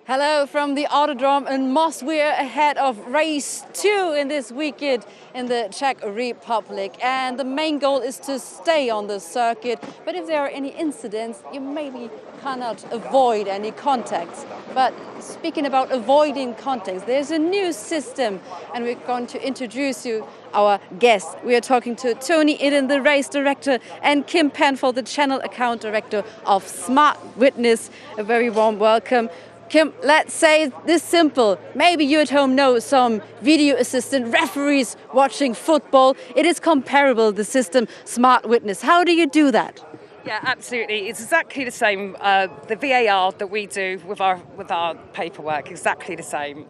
Hello from the Autodrome in Most. We're ahead of race 2 in this weekend in the Czech Republic, and the main goal is to stay on the circuit. But if there are any incidents, you maybe cannot avoid any contacts. But speaking about avoiding contacts, there's a new system, and we're going to introduce you our guest. We are talking to Tony Iden, the race director, and Kim Penfold, the channel account director of Smart Witness. A very warm welcome. Kim, let's say this simple. Maybe you at home know some video assistant referees watching football. It is comparable, the system Smart Witness. How do you do that? Yeah, absolutely. It's exactly the same. The VAR that we do with our paperwork, exactly the same,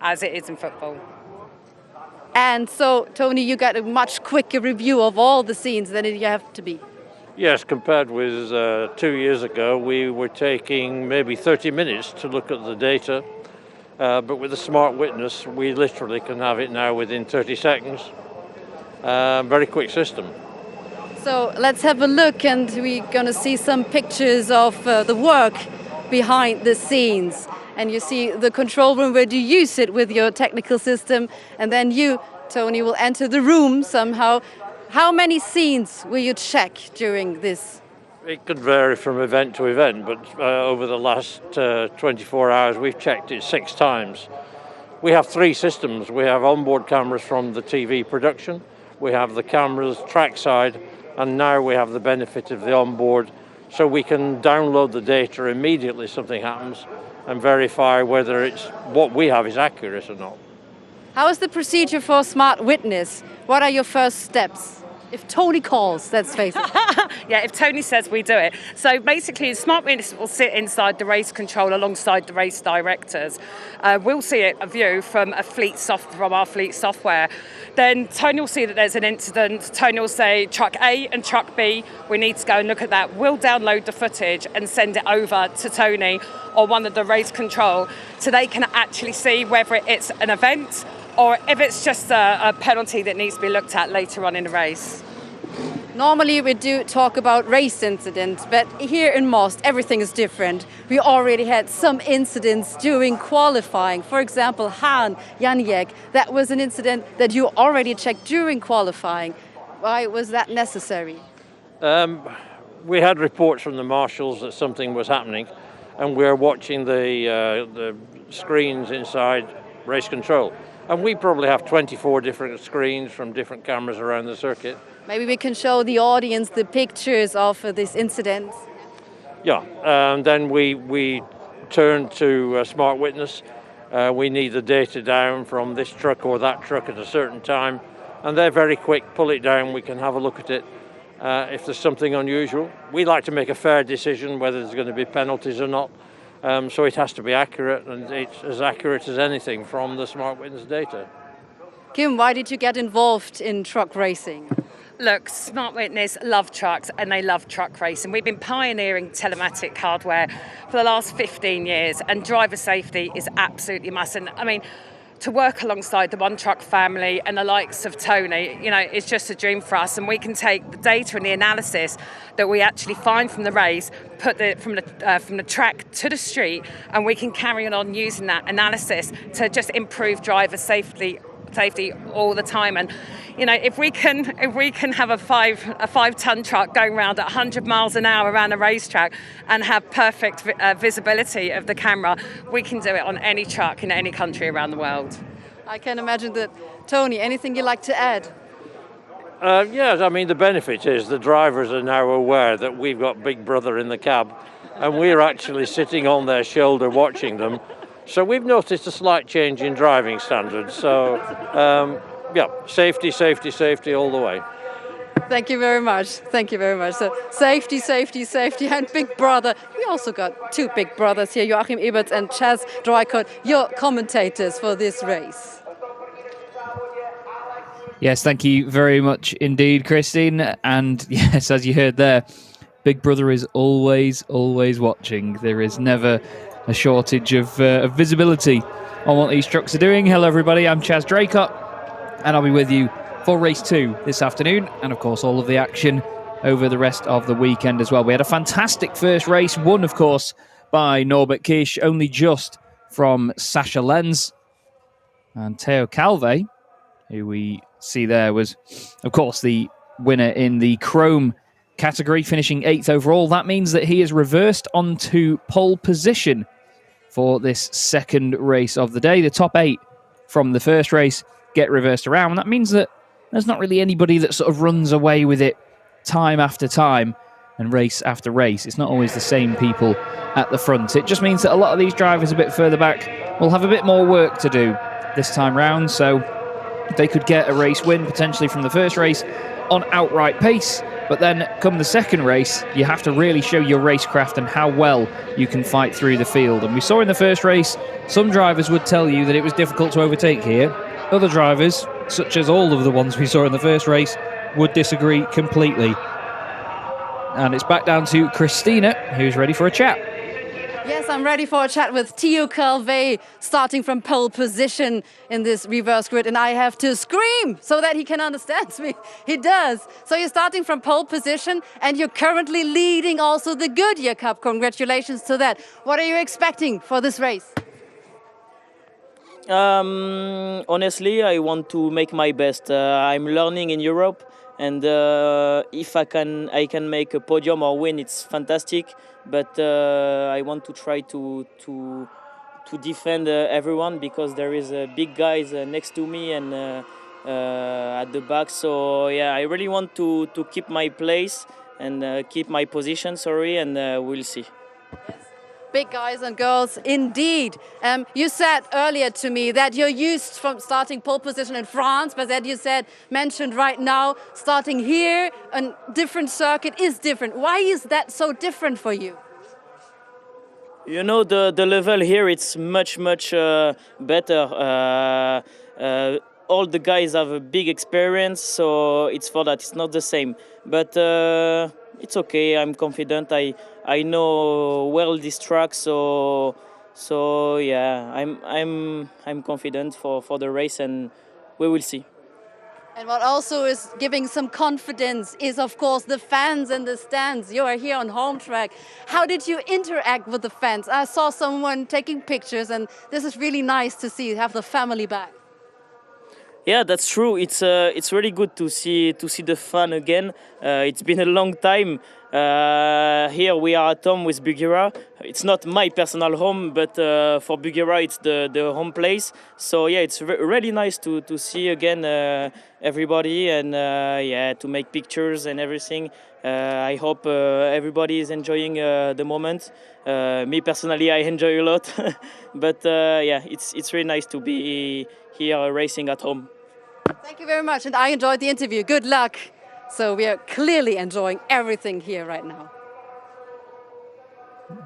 as it is in football. And so, Tony, you got a much quicker review of all the scenes than you have to be. Yes, compared with 2 years ago, we were taking maybe 30 minutes to look at the data. But with the Smart Witness, we literally can have it now within 30 seconds. Very quick system. So let's have a look, and we're going to see some pictures of the work behind the scenes. And you see the control room where you use it with your technical system. And then you, Tony, will enter the room somehow. How many scenes will you check during this? It could vary from event to event, but over the last 24 hours, we've checked it 6 times. We have 3 systems. We have onboard cameras from the TV production, we have the cameras trackside, and now we have the benefit of the onboard, so we can download the data immediately if something happens and verify whether it's what we have is accurate or not. How is the procedure for Smart Witness? What are your first steps? If Tony calls, let's face it. Yeah, if Tony says, we do it. So basically, Smart Witness will sit inside the race control alongside the race directors. We'll see a view from our fleet software. Then Tony will see that there's an incident. Tony will say, truck A and truck B, we need to go and look at that. We'll download the footage and send it over to Tony or one of the race control so they can actually see whether it's an event or if it's just a penalty that needs to be looked at later on in the race. Normally we do talk about race incidents, but here in Most everything is different. We already had some incidents during qualifying. For example, Hahn, Janiek, that was an incident that you already checked during qualifying. Why was that necessary? We had reports from the marshals that something was happening, and we're watching the screens inside race control. And we probably have 24 different screens from different cameras around the circuit. Maybe we can show the audience the pictures of this incident. Yeah, and then we turn to Smart Witness. We need the data down from this truck or that truck at a certain time. And they're very quick, pull it down, we can have a look at it. If there's something unusual, we like to make a fair decision whether there's going to be penalties or not. So it has to be accurate, and it's as accurate as anything from the Smart Witness data. Kim, why did you get involved in truck racing? Look, Smart Witness love trucks and they love truck racing. We've been pioneering telematic hardware for the last 15 years, and driver safety is absolutely must. And I mean, to work alongside the One Truck family and the likes of Tony, it's just a dream for us. And we can take the data and the analysis that we actually find from the race, put from the track to the street, and we can carry on using that analysis to just improve driver safety all the time. And if we can have a 5-ton truck going around at 100 miles an hour around a racetrack and have perfect visibility of the camera, we can do it on any truck in any country around the world. I can imagine that. Tony, anything you'd like to add? Yes, I mean, the benefit is the drivers are now aware that we've got Big Brother in the cab, and we're actually sitting on their shoulder watching them. So we've noticed a slight change in driving standards. So, safety all the way. Thank you very much. Thank you very much. So safety, and Big Brother. We also got 2 Big Brothers here, Joachim Eberts and Chaz Droykot, your commentators for this race. Yes, thank you very much indeed, Christine. And yes, as you heard there, Big Brother is always watching. There is never a shortage of visibility on what these trucks are doing. Hello everybody, I'm Chaz Droykot, and I'll be with you for race 2 this afternoon, and of course all of the action over the rest of the weekend as well. We had a fantastic first race, won of course by Norbert Kiss, only just from Sasha Lenz. And Teo Calvet, who we see there, was, of course, the winner in the Chrome category, finishing 8th overall. That means that he is reversed onto pole position for this second race of the day. The top 8 from the first race get reversed around. And that means that there's not really anybody that sort of runs away with it time after time and race after race. It's not always the same people at the front. It just means that a lot of these drivers a bit further back will have a bit more work to do this time round. So they could get a race win potentially from the first race on outright pace. But then come the second race, you have to really show your racecraft and how well you can fight through the field. And we saw in the first race, some drivers would tell you that it was difficult to overtake here. Other drivers, such as all of the ones we saw in the first race, would disagree completely. And it's back down to Christina, who's ready for a chat. Yes, I'm ready for a chat with Teo Calvet, starting from pole position in this reverse grid. And I have to scream so that he can understand me. He does. So you're starting from pole position and you're currently leading also the Goodyear Cup. Congratulations to that. What are you expecting for this race? Honestly, I want to make my best. I'm learning in Europe, and if I can make a podium or win, it's fantastic. But I want to try to defend everyone, because there is big guys next to me and at the back. So yeah, I really want to keep my place and keep my position. And we'll see. Big guys and girls, indeed. You said earlier to me that you're used from starting pole position in France, but that you mentioned right now, starting here, a different circuit is different. Why is that so different for you? You know, the level here, it's much better. All the guys have a big experience, so it's for that. It's not the same, but it's okay. I'm confident. I know well this track, so yeah, I'm confident for the race, and we will see. And what also is giving some confidence is, of course, the fans in the stands. You are here on home track. How did you interact with the fans? I saw someone taking pictures, and this is really nice to see, have the family back. Yeah, that's true. It's really good to see the fun again. It's been a long time. Here we are at home with Goodyear. It's not my personal home, but for Goodyear it's the home place. So yeah, it's really nice to see again everybody, and yeah, to make pictures and everything. I hope everybody is enjoying the moment. Me personally, I enjoy a lot. But yeah, it's really nice to be here racing at home. Thank you very much, and I enjoyed the interview. Good luck. So we are clearly enjoying everything here right now.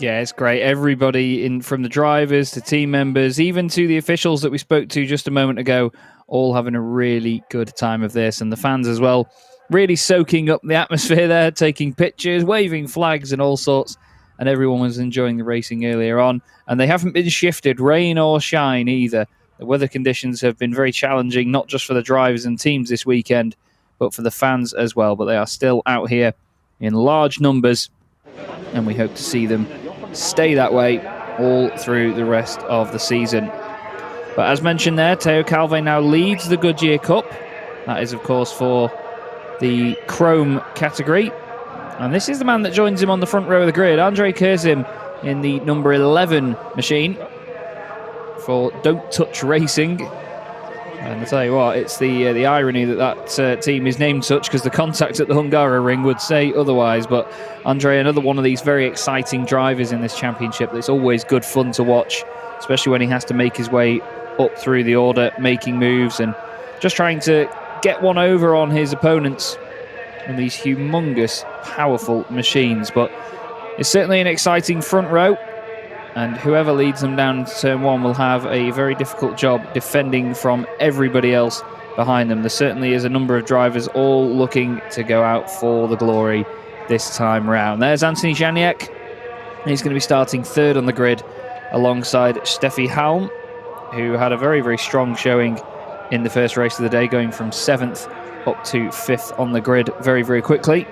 Yeah, it's great. Everybody, from the drivers to team members, even to the officials that we spoke to just a moment ago, all having a really good time of this, and the fans as well, really soaking up the atmosphere there, taking pictures, waving flags and all sorts, and everyone was enjoying the racing earlier on, and they haven't been shifted, rain or shine either. The weather conditions have been very challenging, not just for the drivers and teams this weekend, but for the fans as well. But they are still out here in large numbers, and we hope to see them stay that way all through the rest of the season. But as mentioned there, Teo Calvet now leads the Goodyear Cup. That is, of course, for the Chrome category. And this is the man that joins him on the front row of the grid, Andre Kursim, in the number 11 machine for Don't Touch Racing. And I tell you what, it's the irony that team is named such, because the contacts at the Hungaroring would say otherwise. But Andre, another one of these very exciting drivers in this championship. It's always good fun to watch, especially when he has to make his way up through the order, making moves and just trying to get one over on his opponents in these humongous, powerful machines. But it's certainly an exciting front row, and whoever leads them down to turn one will have a very difficult job defending from everybody else behind them. There certainly is a number of drivers all looking to go out for the glory this time round. There's Anthony Janiak. He's going to be starting third on the grid alongside Steffi Hahn, who had a very, very strong showing in the first race of the day, going from 7th up to 5th on the grid very, very quickly,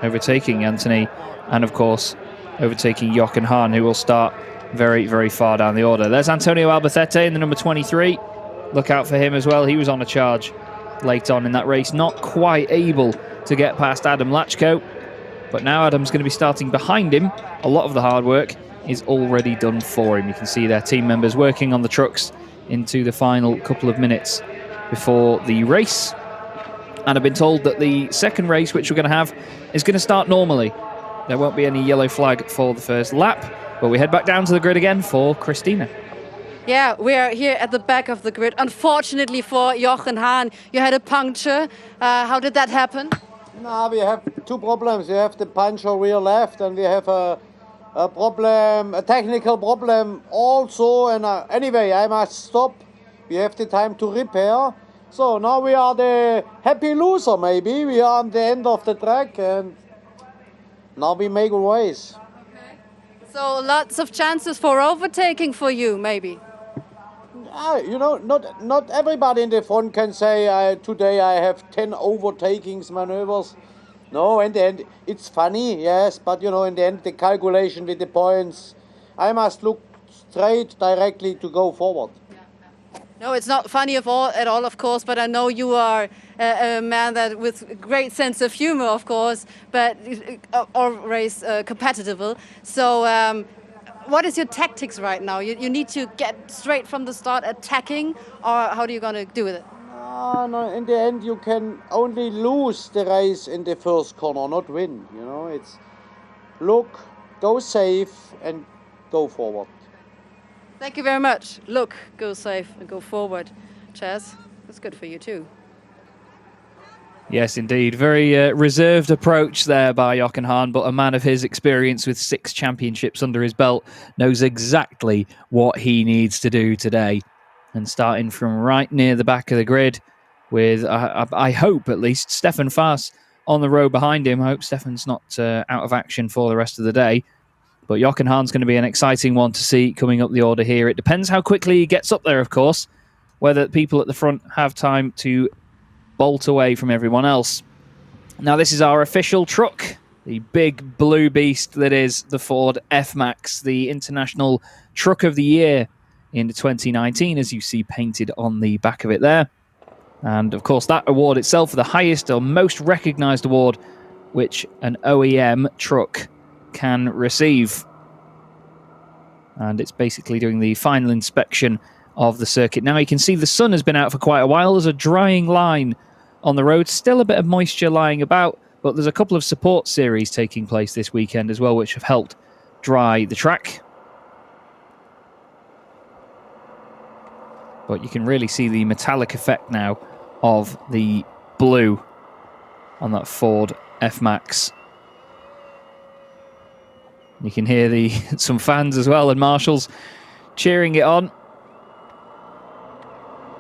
overtaking Anthony and, of course, overtaking Jochen Hahn, who will start very, very far down the order. There's Antonio Albacete in the number 23. Look out for him as well. He was on a charge late on in that race, not quite able to get past Adam Lachko. But now Adam's going to be starting behind him. A lot of the hard work is already done for him. You can see their team members working on the trucks into the final couple of minutes before the race. And I've been told that the second race, which we're going to have, is going to start normally. There won't be any yellow flag for the first lap, but we head back down to the grid again for Christina. Yeah, we are here at the back of the grid. Unfortunately for Jochen Hahn, you had a puncture. How did that happen? No, we have two problems. We have the puncture rear left, and we have a problem, a technical problem also. And anyway, I must stop. We have the time to repair. So now we are the happy loser, maybe. We are on the end of the track, and now we make a race. Okay. So lots of chances for overtaking for you, maybe. You know, not everybody in the front can say today I have 10 overtakings maneuvers. No, in the end it's funny, yes, but you know, in the end the calculation with the points, I must look straight directly to go forward. No, it's not funny at all, of course, but I know you are a man that with a great sense of humor, of course, but always competitive. So what is your tactics right now? You need to get straight from the start attacking, or how are you going to do with it? No, in the end you can only lose the race in the first corner, not win. You know, it's look, go safe and go forward. Thank you very much. Look, go safe and go forward. Chaz, that's good for you too. Yes, indeed. Very reserved approach there by Jochen Hahn, but a man of his experience with 6 championships under his belt knows exactly what he needs to do today. And starting from right near the back of the grid with, I hope at least, Stefan Faas on the row behind him. I hope Stefan's not out of action for the rest of the day. But Jochen Hahn's going to be an exciting one to see coming up the order here. It depends how quickly he gets up there, of course, whether people at the front have time to bolt away from everyone else. Now, this is our official truck, the big blue beast that is the Ford F-Max, the International Truck of the Year in 2019, as you see painted on the back of it there. And, of course, that award itself, the highest or most recognised award which an OEM truck can receive. And it's basically doing the final inspection of the circuit. Now you can see the sun has been out for quite a while. There's a drying line on the road. Still a bit of moisture lying about, but there's a couple of support series taking place this weekend as well, which have helped dry the track. But you can really see the metallic effect now of the blue on that Ford F-Max. You can hear some fans as well and marshals cheering it on.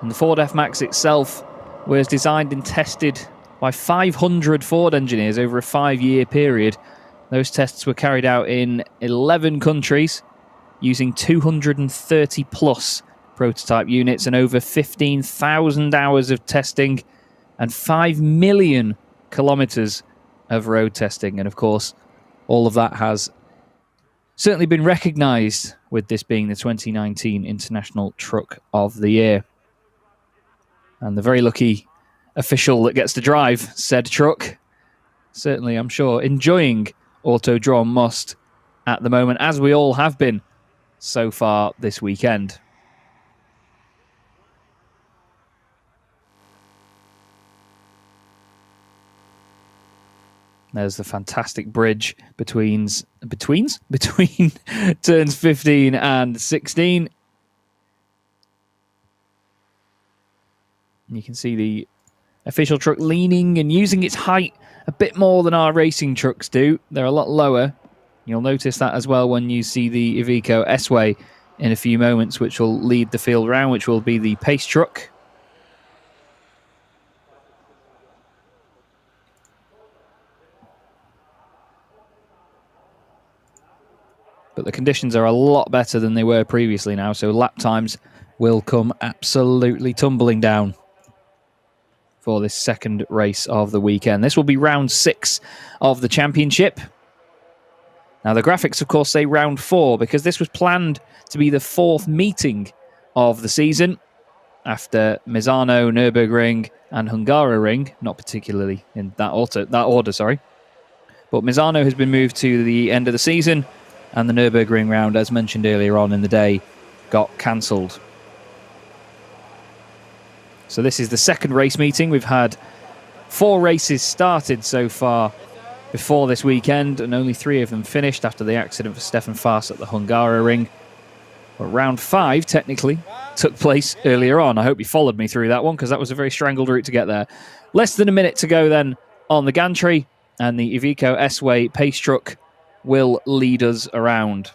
And the Ford F-Max itself was designed and tested by 500 Ford engineers over a 5-year period. Those tests were carried out in 11 countries using 230 plus prototype units and over 15,000 hours of testing and 5 million kilometers of road testing. And of course, all of that has certainly been recognised with this being the 2019 International Truck of the Year. And the very lucky official that gets to drive said truck, certainly, I'm sure, enjoying Autodrom Most at the moment, as we all have been so far this weekend. There's the fantastic bridge between turns 15 and 16. And you can see the official truck leaning and using its height a bit more than our racing trucks do. They're a lot lower. You'll notice that as well when you see the Iveco S-Way in a few moments, which will lead the field round, which will be the pace truck. But the conditions are a lot better than they were previously now, so lap times will come absolutely tumbling down for this second race of the weekend. This will be round 6 of the championship. Now, the graphics, of course, say round 4 because this was planned to be the 4th meeting of the season after Misano, Nürburgring and Hungaroring, not particularly in that order, But Misano has been moved to the end of the season, and the Nürburgring round, as mentioned earlier on in the day, got cancelled. So this is the second race meeting. We've had 4 races started so far before this weekend, and only 3 of them finished after the accident for Stefan Faas at the Hungaroring. But round 5, technically, took place earlier on. I hope you followed me through that one, because that was a very strangled route to get there. Less than a minute to go then on the gantry, and the Iveco S-Way pace truck will lead us around.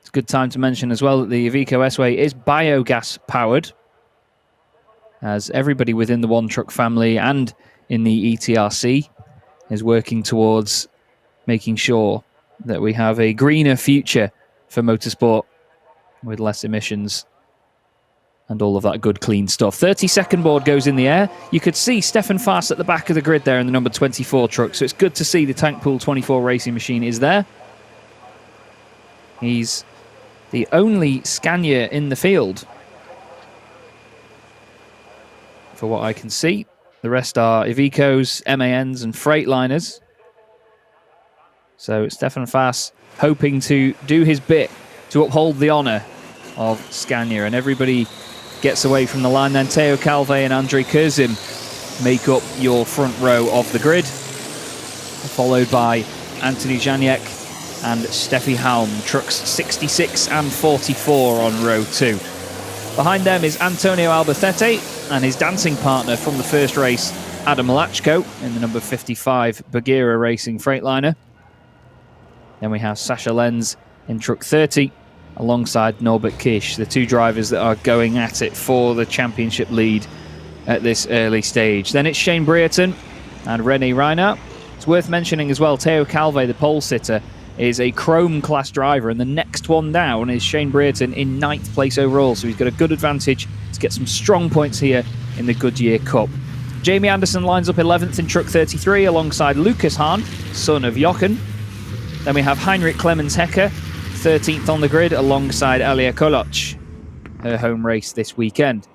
It's a good time to mention as well that the Iveco S-Way is biogas powered, as everybody within the One Truck family and in the ETRC is working towards making sure that we have a greener future for motorsport with less emissions and all of that good clean stuff. 30-second board goes in the air. You could see Stefan Faas at the back of the grid there in the number 24 truck, so it's good to see the Tank Pool 24 racing machine is there. He's the only Scania in the field, for what I can see. The rest are Ivecos, MANs and Freightliners. So Stefan Faas hoping to do his bit to uphold the honour of Scania, and everybody gets away from the line. Then Teo Calvet and Andrei Kursim make up your front row of the grid, followed by Anthony Janiek and Steffi Halm, trucks 66 and 44 on row 2. Behind them is Antonio Albacete and his dancing partner from the first race, Adam Lachko, in the number 55 Bagheera Racing Freightliner. Then we have Sasha Lenz in truck 30, alongside Norbert Kiss, the 2 drivers that are going at it for the championship lead at this early stage. Then it's Shane Brereton and René Reinhardt. It's worth mentioning as well, Teo Calvet, the pole sitter, is a Chrome class driver, and the next one down is Shane Brereton in 9th place overall, so he's got a good advantage to get some strong points here in the Goodyear Cup. Jamie Anderson lines up 11th in truck 33 alongside Lucas Hahn, son of Jochen. Then we have Heinrich Clemens Hecker, 13th on the grid alongside Alia Koloc, her home race this weekend.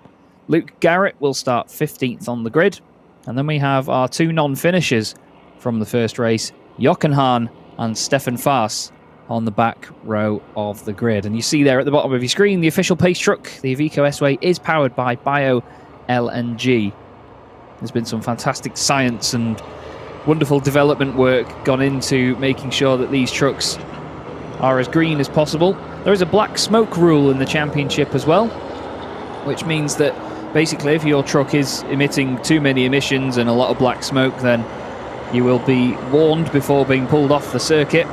Luke Garrett will start 15th on the grid. And then we have our 2 non-finishers from the first race, Jochen Hahn and Stefan Faas, on the back row of the grid. And you see there at the bottom of your screen, the official pace truck, the Iveco S-Way, is powered by Bio-LNG. There's been some fantastic science and wonderful development work gone into making sure that these trucks are as green as possible. There is a black smoke rule in the championship as well, which means that basically if your truck is emitting too many emissions and a lot of black smoke, then you will be warned before being pulled off the circuit.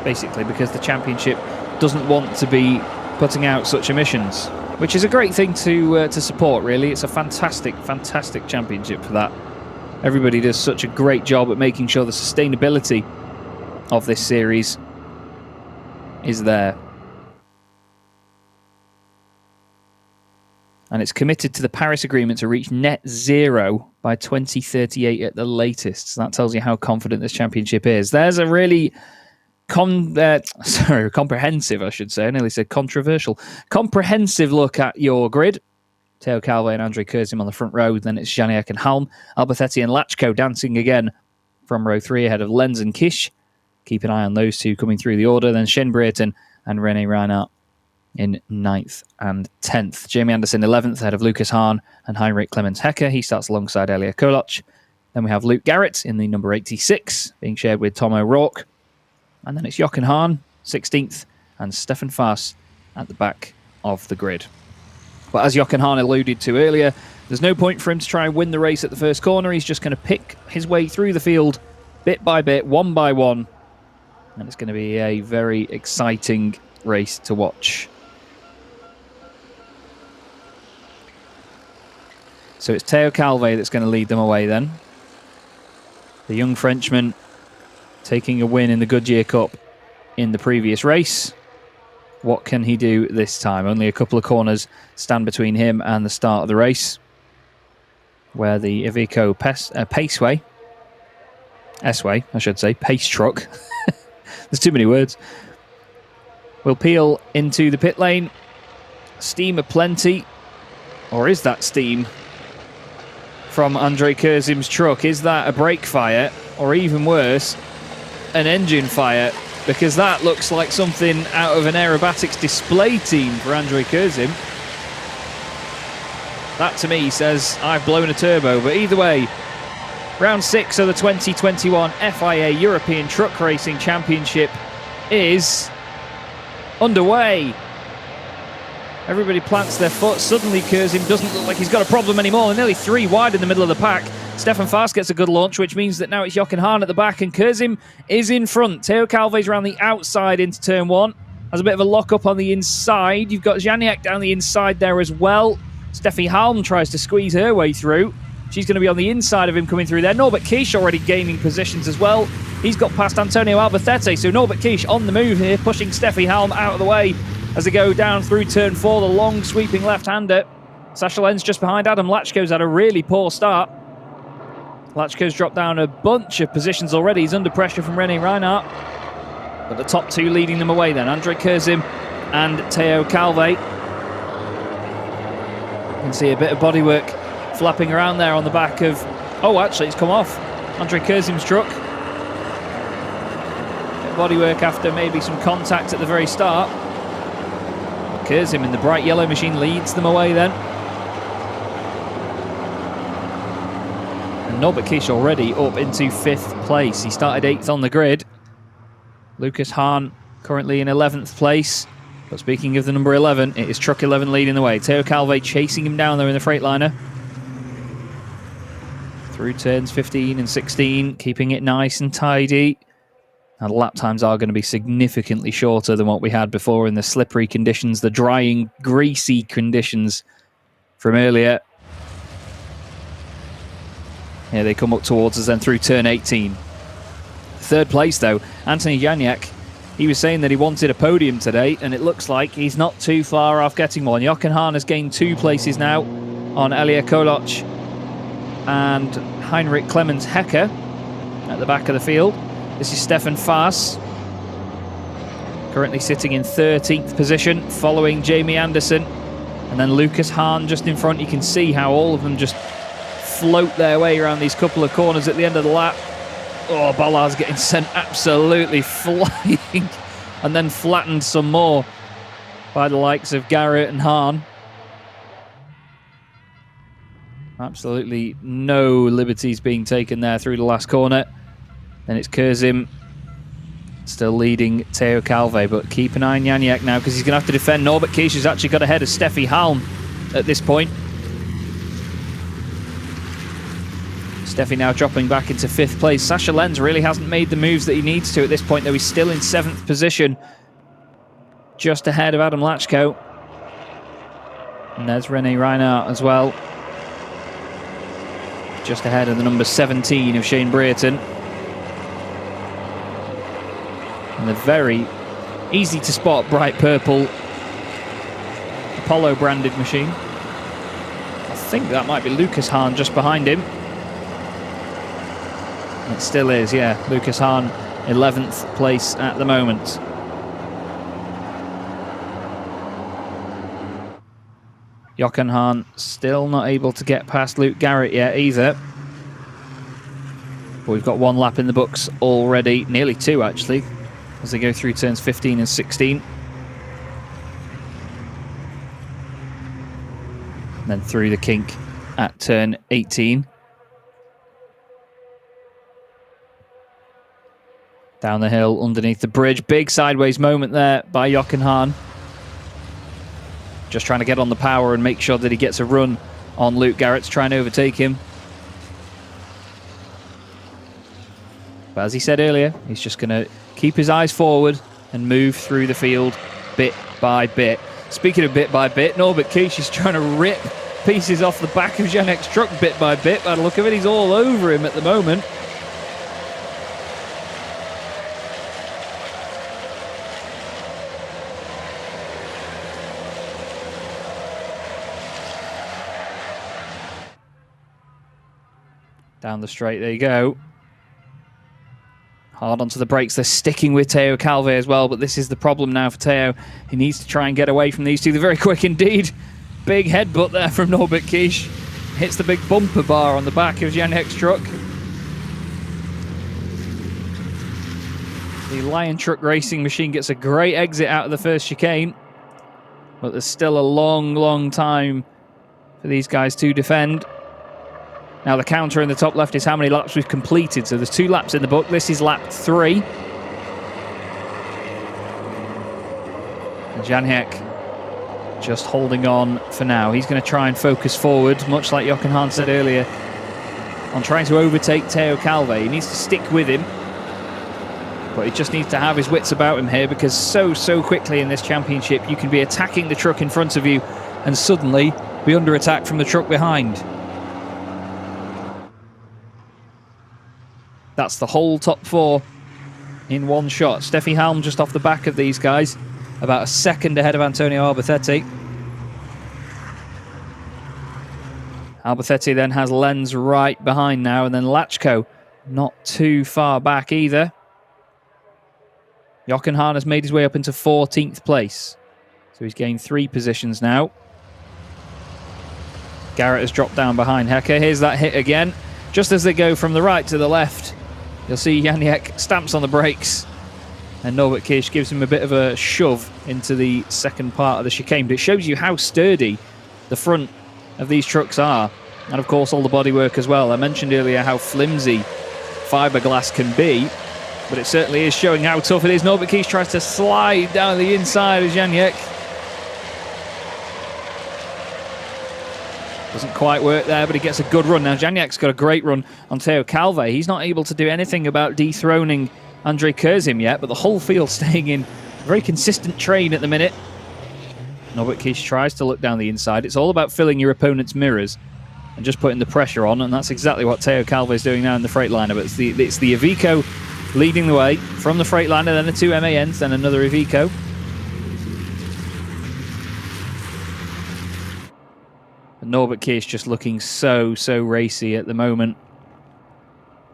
Basically because the championship doesn't want to be putting out such emissions, which is a great thing to support, really. It's a fantastic, fantastic championship for that. Everybody does such a great job at making sure the sustainability of this series is there. And it's committed to the Paris Agreement to reach net zero by 2038 at the latest. So that tells you how confident this championship is. There's a really comprehensive, I should say. I nearly said controversial. Comprehensive look at your grid. Teo Calvet and Andrei Kursim on the front row. Then it's Janiek and Halm. Albacete and Lachko dancing again from row 3 ahead of Lenz and Kish. Keep an eye on those 2 coming through the order. Then Shane Brereton and René Reinhardt in 9th and 10th. Jamie Anderson 11th ahead of Lucas Hahn and Heinrich Clemens Hecker. He starts alongside Alia Koloc. Then we have Luke Garrett in the number 86, being shared with Tom O'Rourke. And then it's Jochen Hahn, 16th, and Stefan Faas at the back of the grid. But as Jochen Hahn alluded to earlier, there's no point for him to try and win the race at the first corner. He's just going to pick his way through the field, bit by bit, one by one. And it's going to be a very exciting race to watch. So it's Teo Calvet that's going to lead them away then. The young Frenchman taking a win in the Goodyear Cup in the previous race. What can he do this time? Only a couple of corners stand between him and the start of the race. where the Iveco Paceway, S-Way, I should say, Pace Truck, there's too many words, will peel into the pit lane. Steam aplenty, or is that steam from Andrei Kursim's truck? Is that a brake fire, or even worse, an engine fire? Because that looks like something out of an aerobatics display team for Andrei Kursim. That to me says I've blown a turbo, but either way, round 6 of the 2021 FIA European Truck Racing Championship is underway. Everybody plants their foot. Suddenly Kursim doesn't look like he's got a problem anymore. They're nearly 3 wide in the middle of the pack. Stefan Fast gets a good launch, which means that now it's Jochen Hahn at the back and Kursim is in front. Teo Calvet's around the outside into turn 1. Has a bit of a lock-up on the inside. You've got Janiak down the inside there as well. Steffi Halm tries to squeeze her way through. She's going to be on the inside of him coming through there. Norbert Kiss already gaining positions as well. He's got past Antonio Albacete, so Norbert Kiss on the move here, pushing Steffi Halm out of the way as they go down through turn 4, the long sweeping left-hander. Sasha Lenz just behind Adam Lachko's had a really poor start. Lachko's dropped down a bunch of positions already. He's under pressure from René Reinhardt. But the top 2 leading them away then, Andrei Kursim and Teo Calvet. You can see a bit of bodywork flapping around there on the back of... Oh, actually, it's come off. Andrei Kursim's truck. Bit of bodywork after maybe some contact at the very start. Kursim in the bright yellow machine leads them away then. And Norbert Kiss already up into 5th place. He started 8th on the grid. Lucas Hahn currently in 11th place. But speaking of the number 11, it is truck 11 leading the way. Teo Calvet chasing him down there in the Freightliner. Through turns 15 and 16, keeping it nice and tidy. Now the lap times are going to be significantly shorter than what we had before in the slippery conditions, the drying, greasy conditions from earlier. Here they come up towards us then through turn 18. 3rd place though, Anthony Janiak. He was saying that he wanted a podium today, and it looks like he's not too far off getting one. Jochen Hahn has gained 2 places now on Elia Koloc and Heinrich Clemens Hecker at the back of the field. This is Stefan Faas, currently sitting in 13th position, following Jamie Anderson. And then Lucas Hahn just in front. You can see how all of them just float their way around these couple of corners at the end of the lap. Oh, Ballard's getting sent absolutely flying and then flattened some more by the likes of Garrett and Hahn. Absolutely no liberties being taken there through the last corner. Then it's Kursim still leading Teo Calvet, but keep an eye on Janiak now because he's going to have to defend. Norbert Kiss has actually got ahead of Steffi Halm at this point. Steffi now dropping back into 5th place. Sasha Lenz really hasn't made the moves that he needs to at this point, though. He's still in 7th position, just ahead of Adam Lachko. And there's René Reinhardt as well, just ahead of the number 17 of Shane Brereton. And the very easy to spot bright purple Apollo branded machine. I think that might be Lucas Hahn just behind him. It still is, yeah. Lucas Hahn, 11th place at the moment. Jochen Hahn still not able to get past Luke Garrett yet either. But we've got 1 lap in the books already, nearly 2 actually, as they go through turns 15 and 16. And then through the kink at turn 18. Down the hill, underneath the bridge. Big sideways moment there by Jochen Hahn. Just trying to get on the power and make sure that he gets a run on Luke Garrett to try and overtake him. But as he said earlier, he's just going to keep his eyes forward and move through the field bit by bit. Speaking of bit by bit, Norbert Kiss is trying to rip pieces off the back of Janek's truck bit by bit. By the look of it, he's all over him at the moment. Down the straight, there you go. Hard onto the brakes. They're sticking with Teo Calvet as well, but this is the problem now for Teo. He needs to try and get away from these two. They're very quick indeed. Big headbutt there from Norbert Kiss. Hits the big bumper bar on the back of Janiek's truck. The Lion Truck Racing machine gets a great exit out of the first chicane, but there's still a long, long time for these guys to defend. Now the counter in the top left is how many laps we've completed. So there's 2 laps in the book. This is lap 3. And Janiek just holding on for now. He's going to try and focus forward, much like Jochen Hahn said earlier, on trying to overtake Teo Calvet. He needs to stick with him, but he just needs to have his wits about him here, because so quickly in this championship you can be attacking the truck in front of you and suddenly be under attack from the truck behind. That's the whole top 4 in one shot. Steffi Halm just off the back of these guys, about a second ahead of Antonio Alberthetti. Alberthetti then has Lenz right behind now, and then Lachko not too far back either. Jochen Hahn has made his way up into 14th place, so he's gained 3 positions now. Garrett has dropped down behind Hecker. Here's that hit again. Just as they go from the right to the left, you'll see Janiek stamps on the brakes, and Norbert Kiss gives him a bit of a shove into the second part of the chicane. But it shows you how sturdy the front of these trucks are, and of course all the bodywork as well. I mentioned earlier how flimsy fiberglass can be, but it certainly is showing how tough it is. Norbert Kiss tries to slide down the inside of Janiek. Doesn't quite work there, but he gets a good run. Now Janiek's got a great run on Teo Calvet. He's not able to do anything about dethroning Andre Kursim yet, but the whole field staying in a very consistent train at the minute. Norbert Kiss tries to look down the inside. It's all about filling your opponent's mirrors and just putting the pressure on, and that's exactly what Teo Calvet is doing now in the Freightliner. But it's the Iveco leading the way from the Freightliner, then the 2 MANs, then another Iveco. Norbert Kiss just looking so racy at the moment.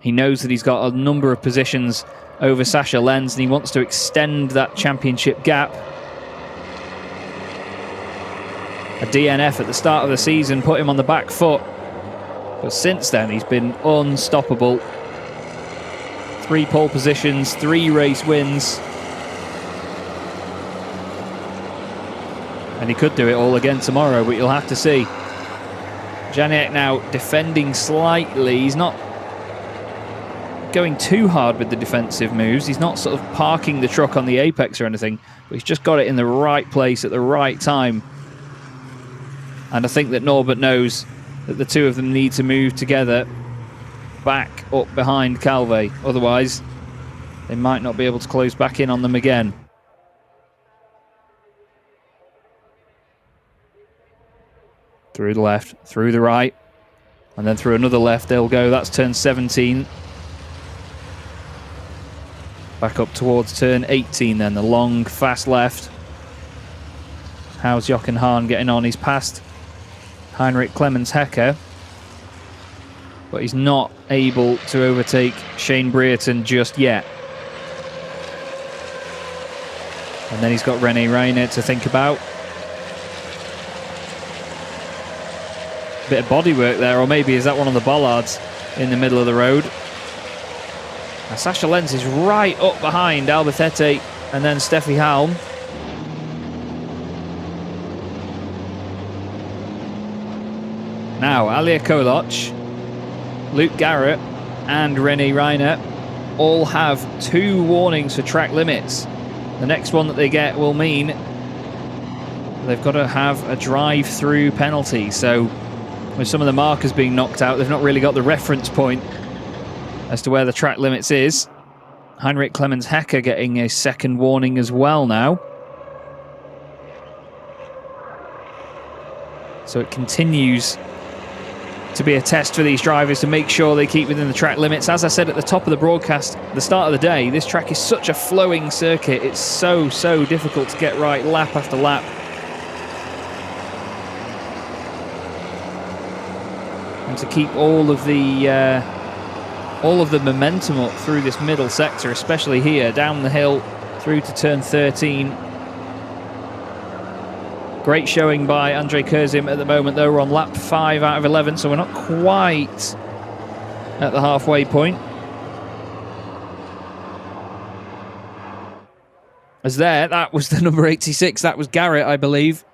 He knows that he's got a number of positions over Sascha Lenz, and he wants to extend that championship gap. A DNF at the start of the season put him on the back foot, but since then he's been unstoppable. 3 pole positions, 3 race wins, and he could do it all again tomorrow, but you'll have to see. Janiek now defending slightly. He's not going too hard with the defensive moves. He's not sort of parking the truck on the apex or anything, but he's just got it in the right place at the right time. And I think that Norbert knows that the 2 of them need to move together back up behind Calvet. Otherwise, they might not be able to close back in on them again. Through the left, through the right, and then through another left they'll go. That's turn 17. Back up towards turn 18 then, the long, fast left. How's Jochen Hahn getting on? He's past Heinrich Clemens Hecker, but he's not able to overtake Shane Brereton just yet. And then he's got René Reiner to think about. Bit of bodywork there, or maybe is that one of the bollards in the middle of the road? Now Sascha Lenz is right up behind Alberthetti and then Steffi Halm. Now Alia Koloc, Luke Garrett and René Reiner all have 2 warnings for track limits. The next one that they get will mean they've got to have a drive-through penalty. So with some of the markers being knocked out, they've not really got the reference point as to where the track limits is. Heinrich Clemens Hecker getting a second warning as well now. So it continues to be a test for these drivers to make sure they keep within the track limits. As I said at the top of the broadcast, the start of the day, this track is such a flowing circuit. It's so difficult to get right lap after lap. And to keep all of the all of the momentum up through this middle sector, especially here, down the hill through to turn 13. Great showing by Andrei Kursim at the moment, though. We're on lap 5 out of 11, so we're not quite at the halfway point. As that was the number 86, that was Garrett, I believe.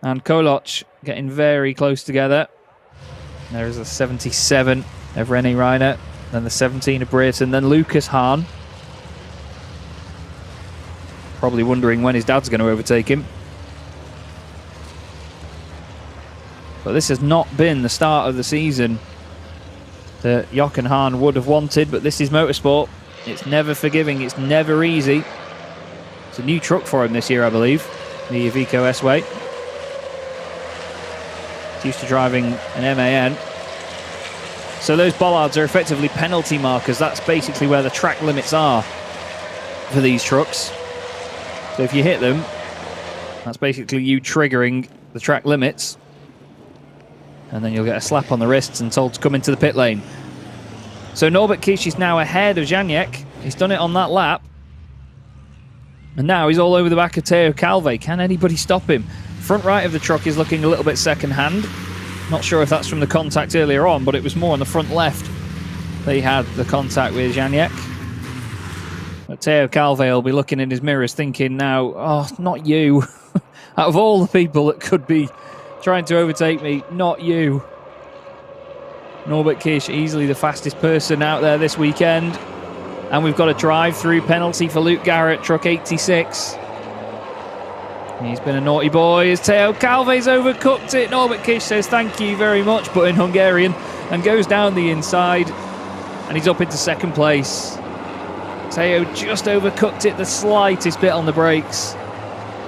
And Koloc getting very close together. There is a 77 of René Reiner, then the 17 of Brereton, then Lucas Hahn. Probably wondering when his dad's going to overtake him. But this has not been the start of the season that Jochen Hahn would have wanted, but this is motorsport. It's never forgiving, it's never easy. It's a new truck for him this year, I believe, the Iveco S-Way. He's used to driving an MAN. So those bollards are effectively penalty markers. That's basically where the track limits are for these trucks. So if you hit them, that's basically you triggering the track limits. And then you'll get a slap on the wrists and told to come into the pit lane. So Norbert Kiss is now ahead of Janiek. He's done it on that lap. And now he's all over the back of Teo Calvet. Can anybody stop him? Front right of the truck is looking a little bit second-hand. Not sure if that's from the contact earlier on, but it was more on the front left that he had the contact with Janiek. But Teo Calvet will be looking in his mirrors thinking now, oh, not you. Out of all the people that could be trying to overtake me, not you. Norbert Kiss, easily the fastest person out there this weekend. And we've got a drive-through penalty for Luke Garrett, truck 86. He's been a naughty boy as Teo Calvet's overcooked it. Norbert Kiss says thank you very much, but in Hungarian, and goes down the inside. And he's up into second place. Teo just overcooked it the slightest bit on the brakes.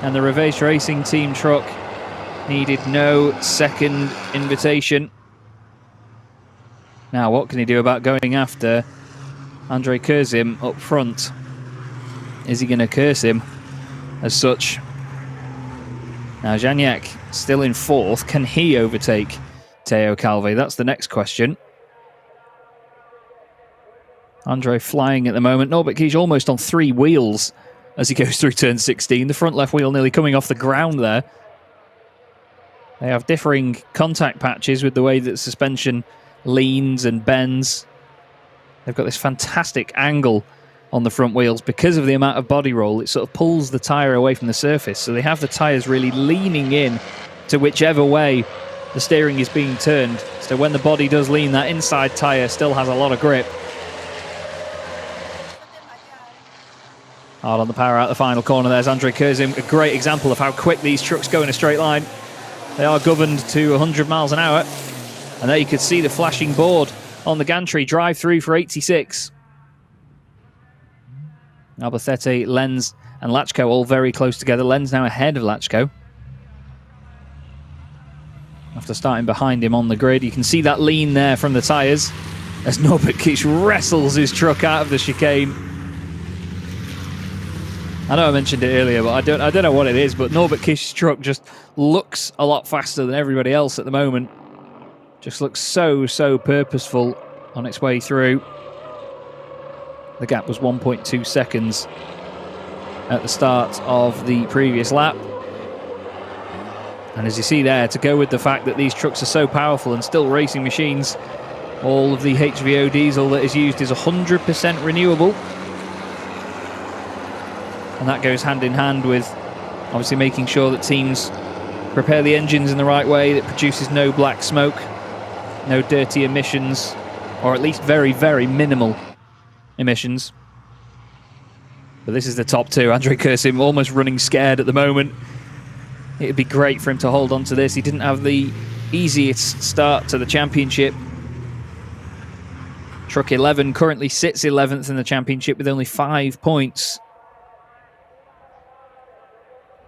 And the Revage Racing Team truck needed no second invitation. Now, what can he do about going after Andrei Kursim up front? Is he going to curse him as such? Now, Janiek still in fourth. Can he overtake Teo Calvet? That's the next question. Andrei flying at the moment. Norbert Kies almost on 3 wheels as he goes through turn 16. The front left wheel nearly coming off the ground there. They have differing contact patches with the way that suspension leans and bends. They've got this fantastic angle on the front wheels because of the amount of body roll. It sort of pulls the tyre away from the surface. So they have the tyres really leaning in to whichever way the steering is being turned. So when the body does lean, that inside tyre still has a lot of grip. Hard on the power out the final corner. There's Andrei Kursim, a great example of how quick these trucks go in a straight line. They are governed to 100 miles an hour. And there you could see the flashing board on the gantry. Drive through for 86. Albacete, Lenz and Lachko all very close together. Lenz now ahead of Lachko. After starting behind him on the grid, you can see that lean there from the tyres as Norbert Kiss wrestles his truck out of the chicane. I know I mentioned it earlier, but I don't know what it is, but Norbert Kiss' truck just looks a lot faster than everybody else at the moment. Just looks so purposeful on its way through. The gap was 1.2 seconds at the start of the previous lap. And as you see there, to go with the fact that these trucks are so powerful and still racing machines, all of the HVO diesel that is used is 100% renewable. And that goes hand in hand with obviously making sure that teams prepare the engines in the right way that produces no black smoke, no dirty emissions, or at least very minimal emissions. But this is the top two. Andrei Kursim almost running scared at the moment. It would be great for him to hold on to this. He didn't have the easiest start to the championship. Truck 11 currently sits 11th in the championship with only 5 points.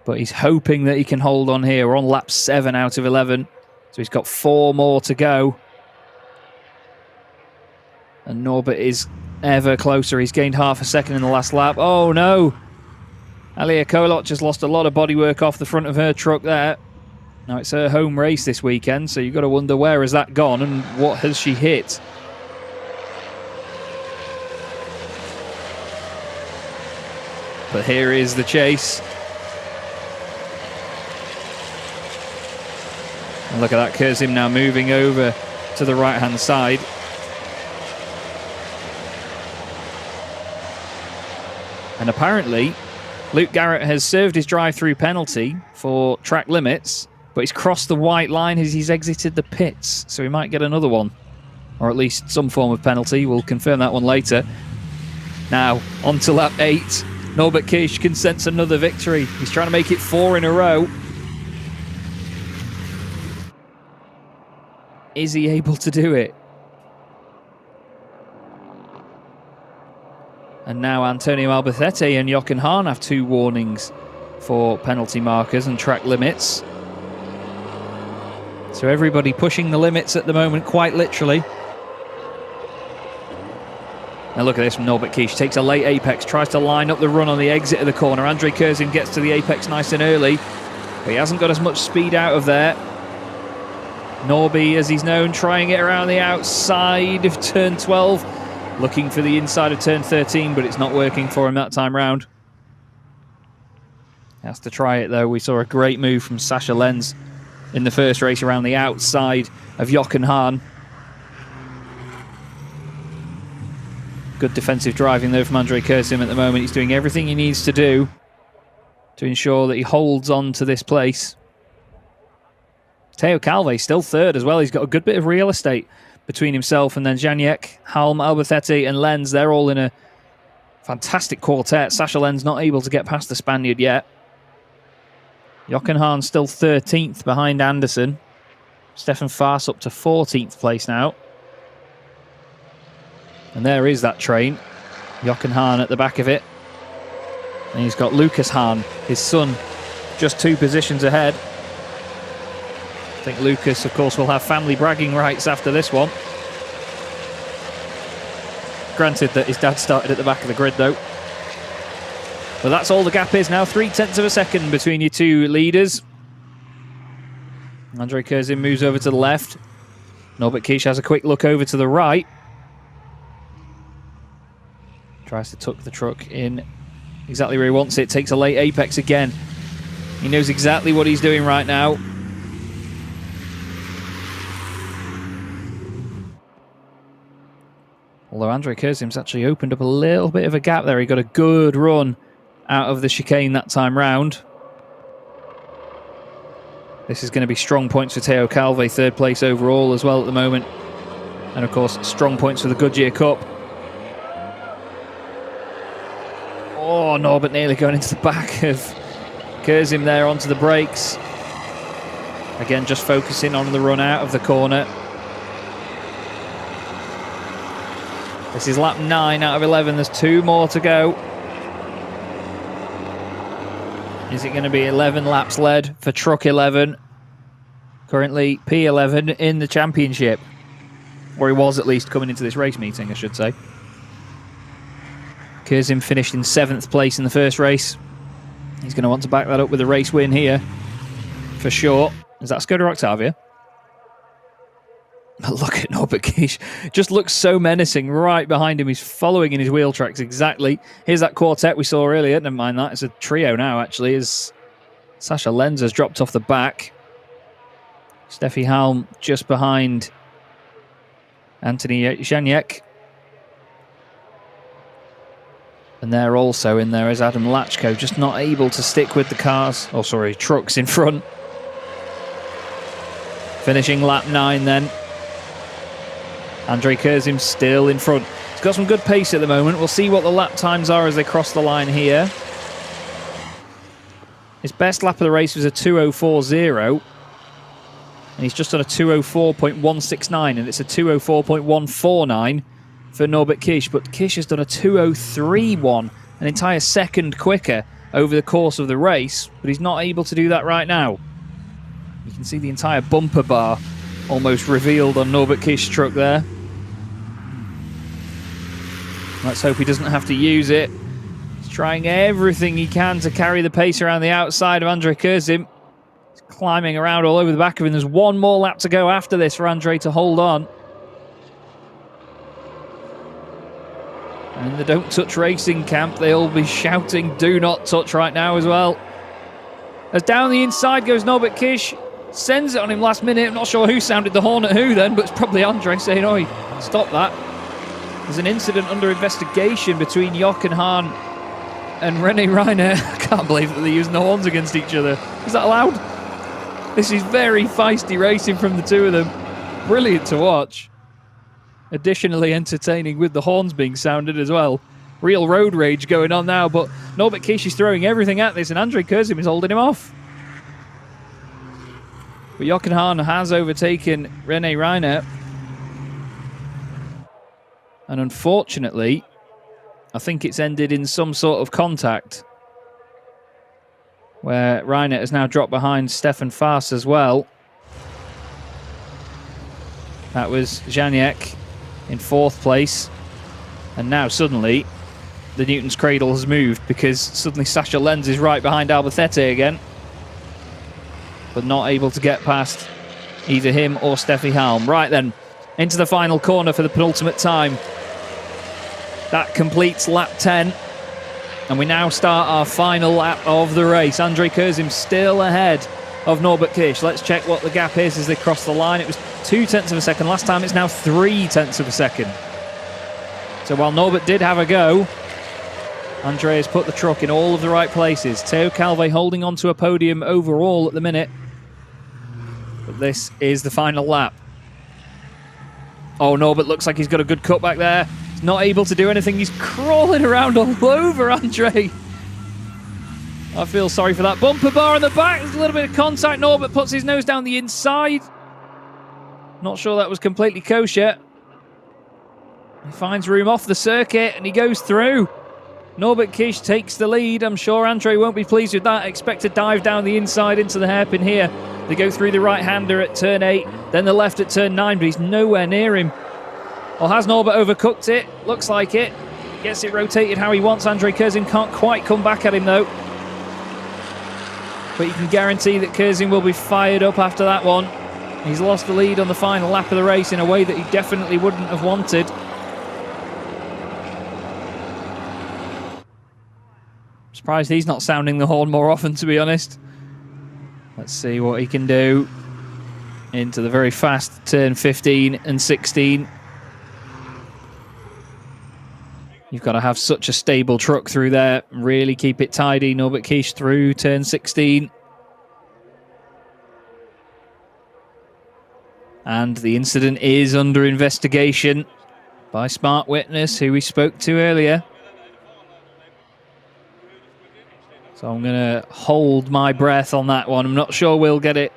But he's hoping that he can hold on here. We're on lap 7 out of 11. So he's got 4 more to go. And Norbert is ever closer. He's gained half a second in the last lap. Oh no! Alia Koloc has lost a lot of bodywork off the front of her truck there. Now it's her home race this weekend, so you've got to wonder where has that gone and what has she hit. But here is the chase. And look at that, Kursim now moving over to the right-hand side. And apparently, Luke Garrett has served his drive-through penalty for track limits, but he's crossed the white line as he's exited the pits, so he might get another one, or at least some form of penalty. We'll confirm that one later. Now, on to lap 8. Norbert Kiss can sense another victory. He's trying to make it 4 in a row. Is he able to do it? And now Antonio Albacete and Jochen Hahn have 2 warnings for penalty markers and track limits. So everybody pushing the limits at the moment, quite literally. Now look at this from Norbert Kiss. Takes a late apex, tries to line up the run on the exit of the corner. Andrei Kursim gets to the apex nice and early, but he hasn't got as much speed out of there. Norby, as he's known, trying it around the outside of turn 12. Looking for the inside of turn 13, but it's not working for him that time round. Has to try it though. We saw a great move from Sascha Lenz in the first race around the outside of Jochen Hahn. Good defensive driving there from Andrei Kursim at the moment. He's doing everything he needs to do to ensure that he holds on to this place. Teo Calvet still third as well. He's got a good bit of real estate between himself and then Janiek, Halm, Albacete and Lenz. They're all in a fantastic quartet. Sascha Lenz not able to get past the Spaniard yet. Jochen Hahn still 13th behind Anderson. Stefan Faas up to 14th place now. And there is that train. Jochen Hahn at the back of it. And he's got Lucas Hahn, his son, just 2 positions ahead. I think Lucas, of course, will have family bragging rights after this one. Granted that his dad started at the back of the grid, though. But that's all the gap is now. 0.3 of a second between your 2 leaders. Andrei Kursim moves over to the left. Norbert Kiss has a quick look over to the right. Tries to tuck the truck in exactly where he wants it. Takes a late apex again. He knows exactly what he's doing right now. Although Andrei Kursim's actually opened up a little bit of a gap there. He got a good run out of the chicane that time round. This is going to be strong points for Teo Calvet, 3rd place overall as well at the moment. And of course, strong points for the Goodyear Cup. Oh, Norbert nearly going into the back of Kursim there onto the brakes. Again, just focusing on the run out of the corner. This is lap 9 out of 11. There's 2 more to go. Is it going to be 11 laps led for Truck 11? Currently P11 in the championship. Or he was at least coming into this race meeting, I should say. Kursim finished in 7th place in the first race. He's going to want to back that up with a race win here. For sure. Is that Skoda Octavia? But look at Norbert Kiss. Just looks so menacing right behind him. He's following in his wheel tracks exactly. Here's that quartet we saw earlier. Never mind that. It's a trio now, actually, as Sascha Lenz has dropped off the back. Steffi Halm just behind Anthony Janiek. And they're also in there as Adam Lachko, just not able to stick with the cars. Oh, sorry, trucks in front. Finishing lap 9 then. Andrei Kursim still in front. He's got some good pace at the moment. We'll see what the lap times are as they cross the line here. His best lap of the race was a 2:04.0. And he's just done a 2:04.169, and it's a 2:04.149 for Norbert Kiss. But Kiss has done a 2:03.1, an entire second quicker over the course of the race. But he's not able to do that right now. You can see the entire bumper bar almost revealed on Norbert Kiss' truck there. Let's hope he doesn't have to use it. He's trying everything he can to carry the pace around the outside of Andrei Kursim. He's climbing around all over the back of him. There's 1 more lap to go after this for Andrei to hold on. And in the Don't Touch Racing camp, they'll be shouting, do not touch right now as well. As down the inside goes Norbert Kiss, sends it on him last minute. I'm not sure who sounded the horn at who then, but it's probably Andre saying, oi, stop that. There's an incident under investigation between Jochen Hahn and René Reiner. I can't believe that they're using the horns against each other. Is that allowed? This is very feisty racing from the two of them. Brilliant to watch. Additionally entertaining with the horns being sounded as well. Real road rage going on now, but Norbert Kiss is throwing everything at this, and Andre Kursim is holding him off. But Jochen Hahn has overtaken René Reiner. And unfortunately, I think it's ended in some sort of contact, where Reiner has now dropped behind Stefan Faas as well. That was Janiek in 4th place. And now suddenly the Newton's cradle has moved, because suddenly Sascha Lenz is right behind Albacete again, but not able to get past either him or Steffi Halm. Right then, into the final corner for the penultimate time. That completes lap 10, and we now start our final lap of the race. Andre Kursim still ahead of Norbert Kiss. Let's check what the gap is as they cross the line. It was 0.2 of a second last time. It's now 0.3 of a second. So while Norbert did have a go, Andre has put the truck in all of the right places. Teo Calvet holding on to a podium overall at the minute. But this is the final lap. Oh, Norbert looks like he's got a good cut back there. He's not able to do anything. He's crawling around all over Andre. I feel sorry for that. Bumper bar on the back. There's a little bit of contact. Norbert puts his nose down the inside. Not sure that was completely kosher. He finds room off the circuit and he goes through. Norbert Kiss takes the lead. I'm sure Andre won't be pleased with that. Expect to dive down the inside into the hairpin here. They go through the right-hander at turn 8, then the left at turn 9, but he's nowhere near him. Or has Norbert overcooked it? Looks like it. Gets it rotated how he wants. Andre Kursim can't quite come back at him though. But you can guarantee that Kursim will be fired up after that one. He's lost the lead on the final lap of the race in a way that he definitely wouldn't have wanted. Surprised he's not sounding the horn more often, to be honest. Let's see what he can do into the very fast turn 15 and 16. You've got to have such a stable truck through there. Really keep it tidy. Norbert Kiss through turn 16. And the incident is under investigation by Smart Witness, who we spoke to earlier. So I'm going to hold my breath on that one. I'm not sure we'll get it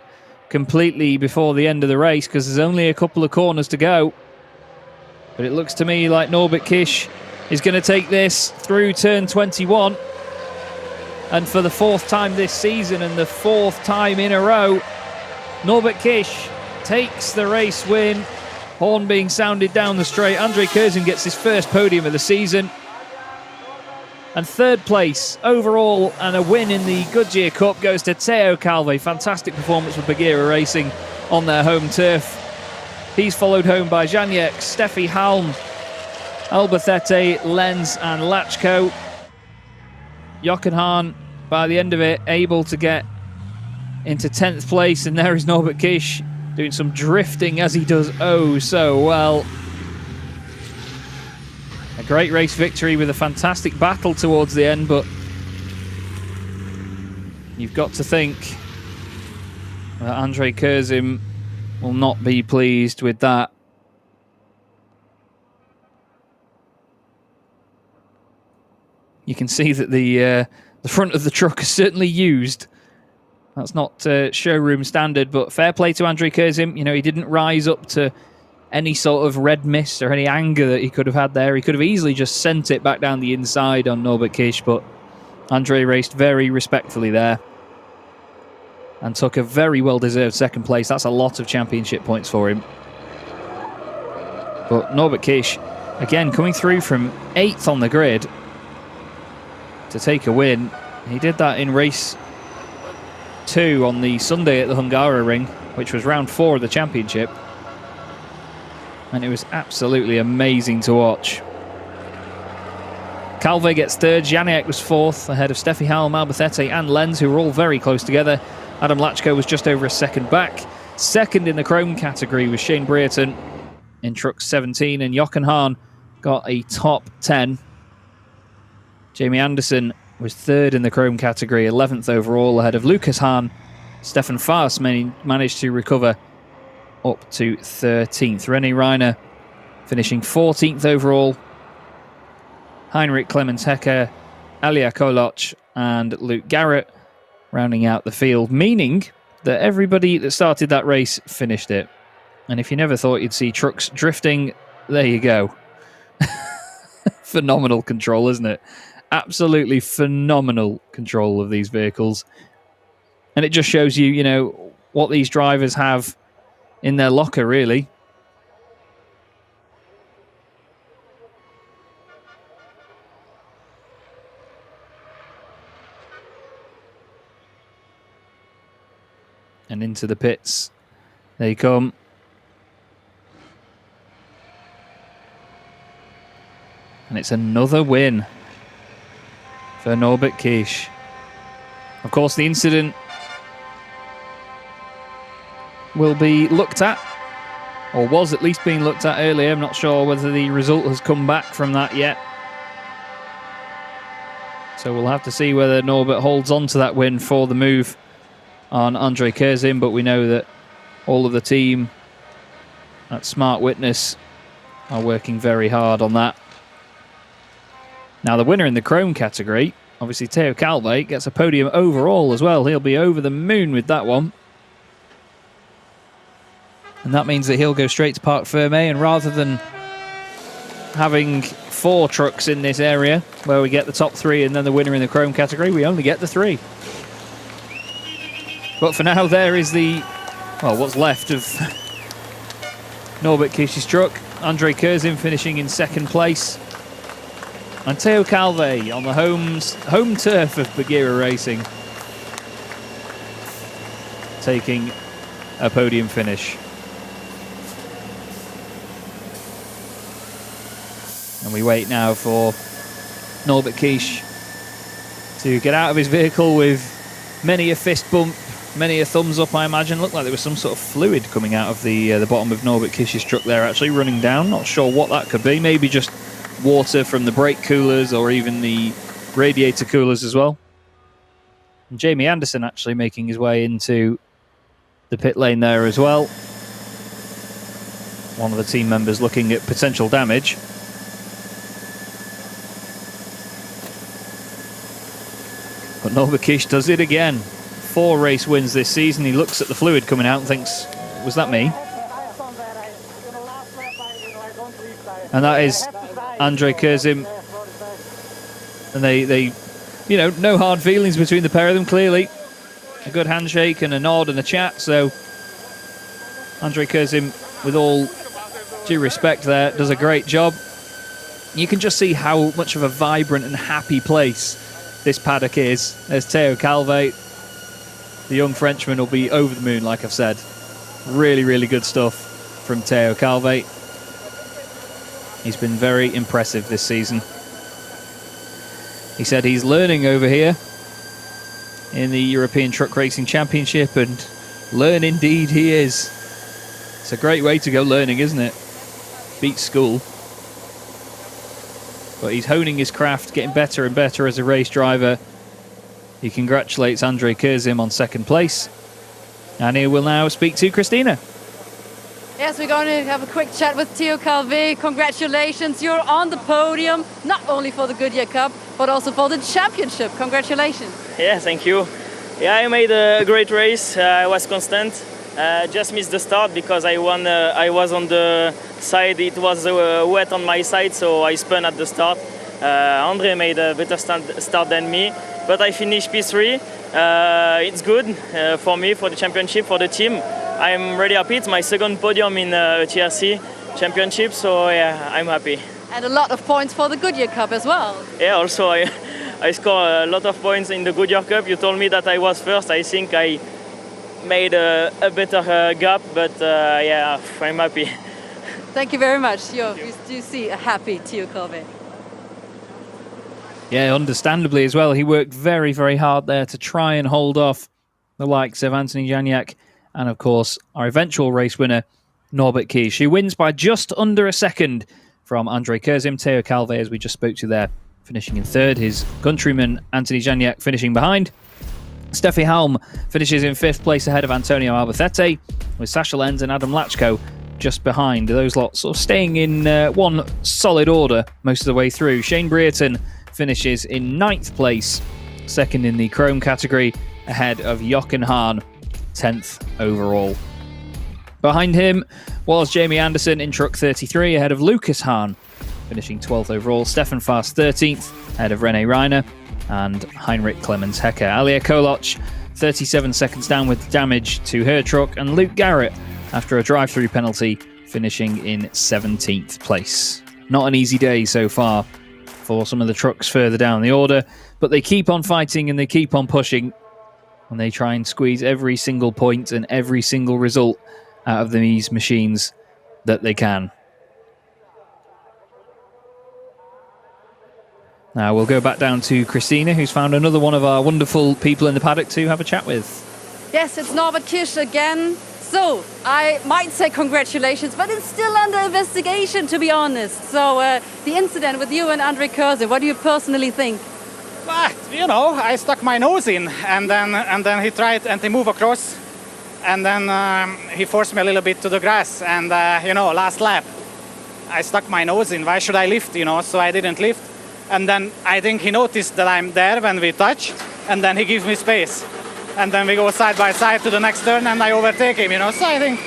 completely before the end of the race, because there's only a couple of corners to go. But it looks to me like Norbert Kiss is going to take this through turn 21. And for the 4th time this season and the 4th time in a row, Norbert Kiss takes the race win. Horn being sounded down the straight. Andre Kursim gets his first podium of the season. And 3rd place overall and a win in the Goodyear Cup goes to Teo Calvet. Fantastic performance for Goodyear Racing on their home turf. He's followed home by Janiek, Steffi Halm, Albacete, Lenz and Lachko. Jochen Hahn, by the end of it, able to get into 10th place. And there is Norbert Kiss doing some drifting as he does oh so well. A great race victory with a fantastic battle towards the end, but you've got to think that Andre Kursim will not be pleased with that. You can see that the front of the truck is certainly used. That's not showroom standard, but fair play to Andre Kursim. You know, he didn't rise up to any sort of red mist or any anger that he could have had there. He could have easily just sent it back down the inside on Norbert Kiss, but Andre raced very respectfully there and took a very well-deserved 2nd place. That's a lot of championship points for him. But Norbert Kiss, again, coming through from 8th on the grid to take a win. He did that in race 2 on the Sunday at the Hungaroring, which was round 4 of the championship. And it was absolutely amazing to watch. Calvet gets third. Janiak was fourth, ahead of Steffi Howell, Malbethete and Lenz, who were all very close together. Adam Lachko was just over a second back. Second in the chrome category was Shane Brereton in truck 17, and Jochen Hahn got a top 10. Jamie Anderson was third in the chrome category, 11th overall, ahead of Lucas Hahn. Stefan Faas managed to recover up to 13th. René Reiner finishing 14th overall. Heinrich Clemens Hecker, Alia Koloch and Luke Garrett rounding out the field, meaning that everybody that started that race finished it. And if you never thought you'd see trucks drifting, there you go. Phenomenal control, isn't it? Absolutely phenomenal control of these vehicles. And it just shows you, you know, what these drivers have in their locker, really. And into the pits they come. And it's another win for Norbert Kiss. Of course, the incident will be looked at, or was at least being looked at earlier. I'm not sure whether the result has come back from that yet. So we'll have to see whether Norbert holds on to that win for the move on Andre Kursim, but we know that all of the team at Smart Witness are working very hard on that. Now the winner in the chrome category, obviously Teo Calvet, gets a podium overall as well. He'll be over the moon with that one. And that means that he'll go straight to Parc Ferme, and rather than having 4 trucks in this area where we get the top 3 and then the winner in the chrome category, we only get the 3. But for now, there is the, well, what's left of Norbert Kiss's truck. Andre Kursim finishing in second place. And Teo Calvet on the home turf of Bagheera Racing, taking a podium finish. And we wait now for Norbert Kiss to get out of his vehicle with many a fist bump, many a thumbs up, I imagine. Looked like there was some sort of fluid coming out of the bottom of Norbert Kiss's truck there, actually, running down. Not sure what that could be. Maybe just water from the brake coolers or even the radiator coolers as well. And Jamie Anderson actually making his way into the pit lane there as well. One of the team members looking at potential damage. But Norbert Kiss does it again. 4 race wins this season. He looks at the fluid coming out and thinks, was that me? And that is Andre Kursim. And they, you know, no hard feelings between the pair of them, clearly. A good handshake and a nod and a chat. So Andre Kursim, with all due respect there, does a great job. You can just see how much of a vibrant and happy place this paddock is. There's Teo Calvet. The young Frenchman will be over the moon, like I've said. Really, really good stuff from Teo Calvet. He's been very impressive this season. He said he's learning over here in the European Truck Racing Championship, and learn indeed he is. It's a great way to go learning, isn't it? Beat school. But he's honing his craft, getting better and better as a race driver. He congratulates Andre Kursim on second place. And he will now speak to Christina. Yes, we're going to have a quick chat with Teo Calvet. Congratulations, you're on the podium, not only for the Goodyear Cup, but also for the championship. Congratulations. Yeah, thank you. Yeah, I made a great race. I was constant. Just missed the start because I was on the side. It was wet on my side, so I spun at the start. Andre made a better start than me, but I finished P3. It's good for me, for the championship, for the team. I'm really happy. It's my second podium in ETRC championship, so yeah, I'm happy. And a lot of points for the Goodyear Cup as well. Yeah, also I scored a lot of points in the Goodyear Cup. You told me that I was first. I think I made a better gap, but yeah, I'm happy. Thank you very much. You do see a happy Teo Calvet. Yeah, understandably as well. He worked very, very hard there to try and hold off the likes of Anthony Janiak and, of course, our eventual race winner, Norbert Kiss. She wins by just under a second from Andrei Kursim. Teo Calvet, as we just spoke to there, finishing in third. His countryman, Anthony Janiak, finishing behind. Steffi Hahn finishes in fifth place ahead of Antonio Albacete, with Sasha Lenz and Adam Lachko just behind. Those lots sort of staying in one solid order most of the way through. Shane Brereton finishes in ninth place, second in the Chrome category, ahead of Jochen Hahn, 10th overall. Behind him was Jamie Anderson in truck 33, ahead of Lucas Hahn, finishing 12th overall. Stefan Fast 13th, ahead of Rene Reiner and Heinrich Clemens Hecker. Alia Koloch, 37 seconds down with damage to her truck, and Luke Garrett, after a drive-through penalty, finishing in 17th place. Not an easy day so far for some of the trucks further down the order, but they keep on fighting and they keep on pushing, and they try and squeeze every single point and every single result out of these machines that they can. Now we'll go back down to Christina, who's found another one of our wonderful people in the paddock to have a chat with. Yes, it's Norbert Kiss again. So, I might say congratulations, but it's still under investigation, to be honest. So, the incident with you and Andrei Kursim, what do you personally think? Well, you know, I stuck my nose in, and then he tried and he moved across, and then he forced me a little bit to the grass, and you know, last lap, I stuck my nose in. Why should I lift, you know? So I didn't lift, and then I think he noticed that I'm there when we touch, and then he gives me space. And then we go side by side to the next turn, and I overtake him, you know. So I think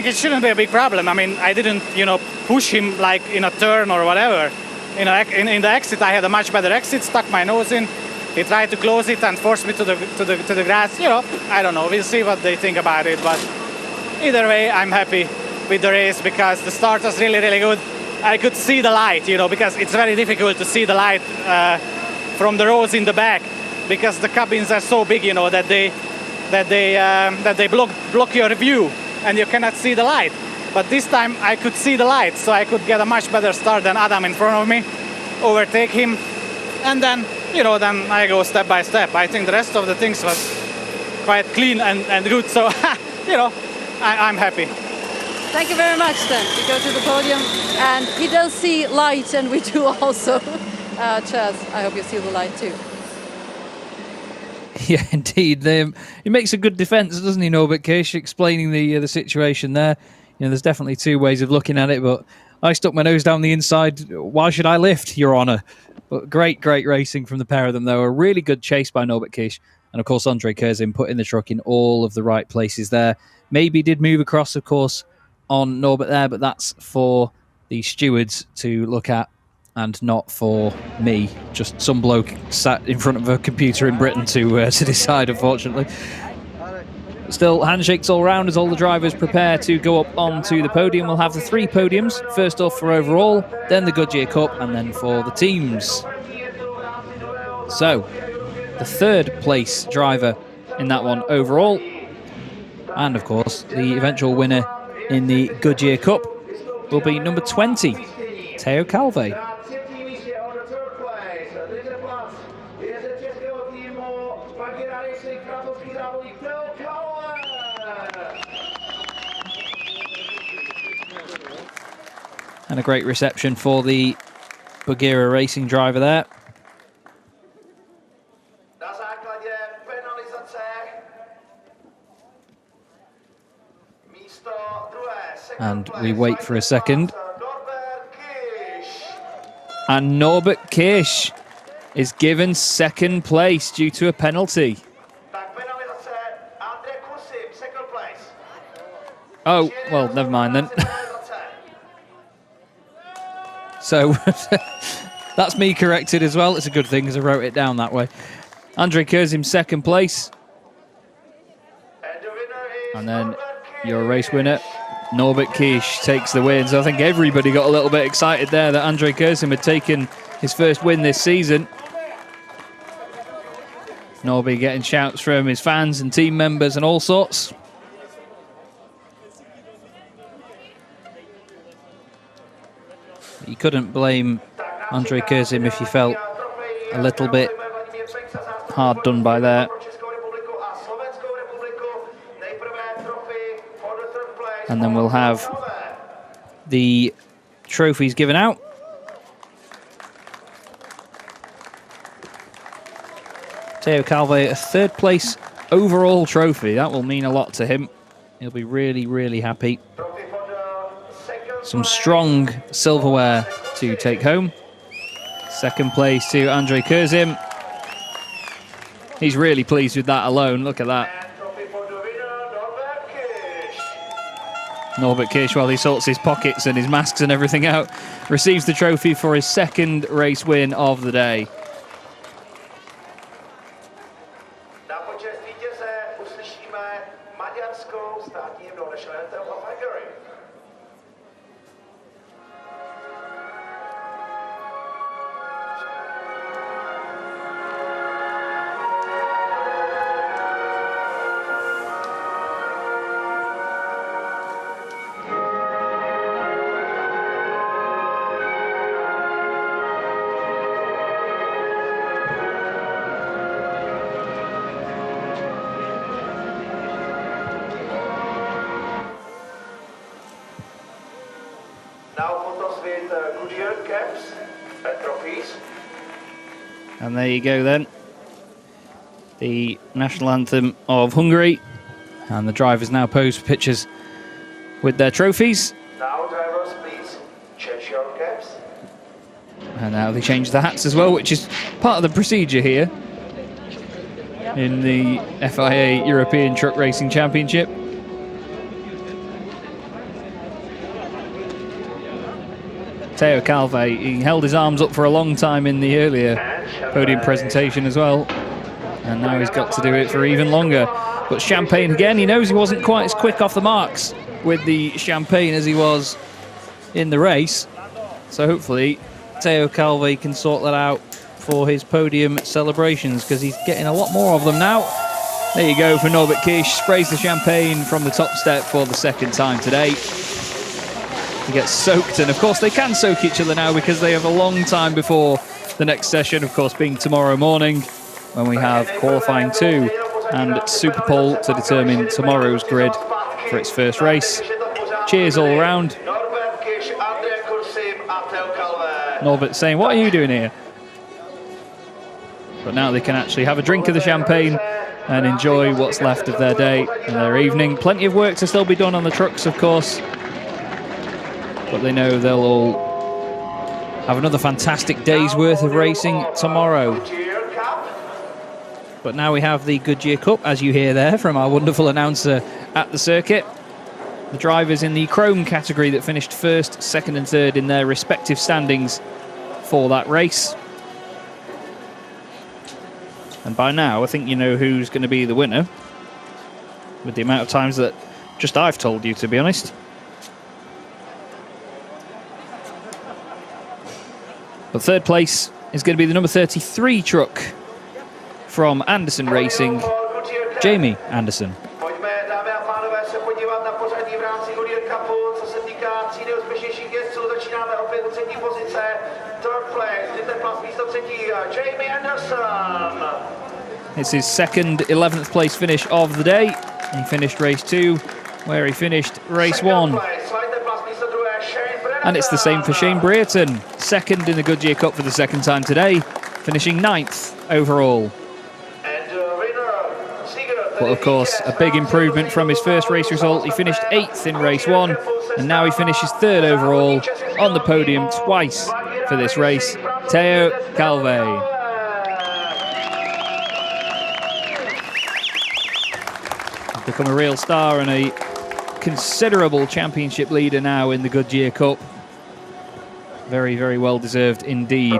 it shouldn't be a big problem. I mean, I didn't, you know, push him like in a turn or whatever. You know, in the exit, I had a much better exit. Stuck my nose in. He tried to close it and force me to the grass. You know, I don't know. We'll see what they think about it. But either way, I'm happy with the race because the start was really, really good. I could see the light, you know, because it's very difficult to see the light from the rows in the back, because the cabins are so big, you know, that they block your view and you cannot see the light. But this time I could see the light, so I could get a much better start than Adam in front of me, overtake him, and then, you know, then I go step by step. I think the rest of the things was quite clean and good, so, you know, I'm happy. Thank you very much, then. We go to the podium, and he does see light, and we do also. Chaz, I hope you see the light too. Yeah, indeed. He makes a good defence, doesn't he, Norbert Kiss, explaining the situation there. You know, there's definitely two ways of looking at it, but I stuck my nose down the inside. Why should I lift, Your Honour? But great racing from the pair of them, though. A really good chase by Norbert Kiss. And, of course, Andrei Kursim putting the truck in all of the right places there. Maybe did move across, of course, on Norbert there, but that's for the stewards to look at and not for me. Just some bloke sat in front of a computer in Britain to decide, unfortunately. Still, handshakes all round as all the drivers prepare to go up onto the podium. We'll have the three podiums. First off for overall, then the Goodyear Cup, and then for the teams. So, the third place driver in that one overall, and of course, the eventual winner in the Goodyear Cup will be number 20, Teo Calvet. And a great reception for the Goodyear racing driver there. And we wait for a second. And Norbert Kiss is given second place due to a penalty. Oh, well, never mind then. So that's me corrected as well. It's a good thing because I wrote it down that way. Andrei Kursim second place. And then your race winner, Norbert Kiss, takes the win. So I think everybody got a little bit excited there that Andrei Kursim had taken his first win this season. Norby getting shouts from his fans and team members and all sorts. You couldn't blame Andrei Kursim if you felt a little bit hard done by there. And then we'll have the trophies given out. Teo Calvet, a third place overall trophy. That will mean a lot to him. He'll be really, really happy. Some strong silverware to take home. Second place to Andrei Kursim. He's really pleased with that alone. Look at that. Norbert Kiss, while he sorts his pockets and his masks and everything out, receives the trophy for his second race win of the day. Goodyear Cups and trophies. And there you go then. The national anthem of Hungary. And the drivers now pose for pictures with their trophies. Now drivers, please change your caps. And now they change the hats as well, which is part of the procedure here in the FIA European Truck Racing Championship. Teo Calvet, he held his arms up for a long time in the earlier podium presentation as well. And now he's got to do it for even longer. But champagne again, he knows he wasn't quite as quick off the marks with the champagne as he was in the race. So hopefully Teo Calvet can sort that out for his podium celebrations, because he's getting a lot more of them now. There you go for Norbert Kiss, sprays the champagne from the top step for the second time today. He gets soaked, and of course they can soak each other now because they have a long time before the next session, of course being tomorrow morning, when we have qualifying 2 and Super Pole to determine tomorrow's grid for its first race. Cheers all around. Norbert saying, "What are you doing here?" But now they can actually have a drink of the champagne and enjoy what's left of their day and their evening. Plenty of work to still be done on the trucks, of course, but they know they'll all have another fantastic day's worth of racing tomorrow. But now we have the Goodyear Cup, as you hear there from our wonderful announcer at the circuit. The drivers in the chrome category that finished first, second and third in their respective standings for that race. And by now, I think you know who's going to be the winner, with the amount of times that just I've told you, to be honest. But third place is going to be the number 33 truck from Anderson Racing, Jamie Anderson. It's his second 11th place finish of the day. He finished race 2, where he finished race 1. And it's the same for Shane Brereton, second in the Goodyear Cup for the second time today, finishing 9th overall. But of course, a big improvement from his first race result. He finished 8th in race 1, and now he finishes 3rd overall on the podium twice for this race. Teo Calvet. He's become a real star and a considerable championship leader now in the Goodyear Cup. Very, very well deserved indeed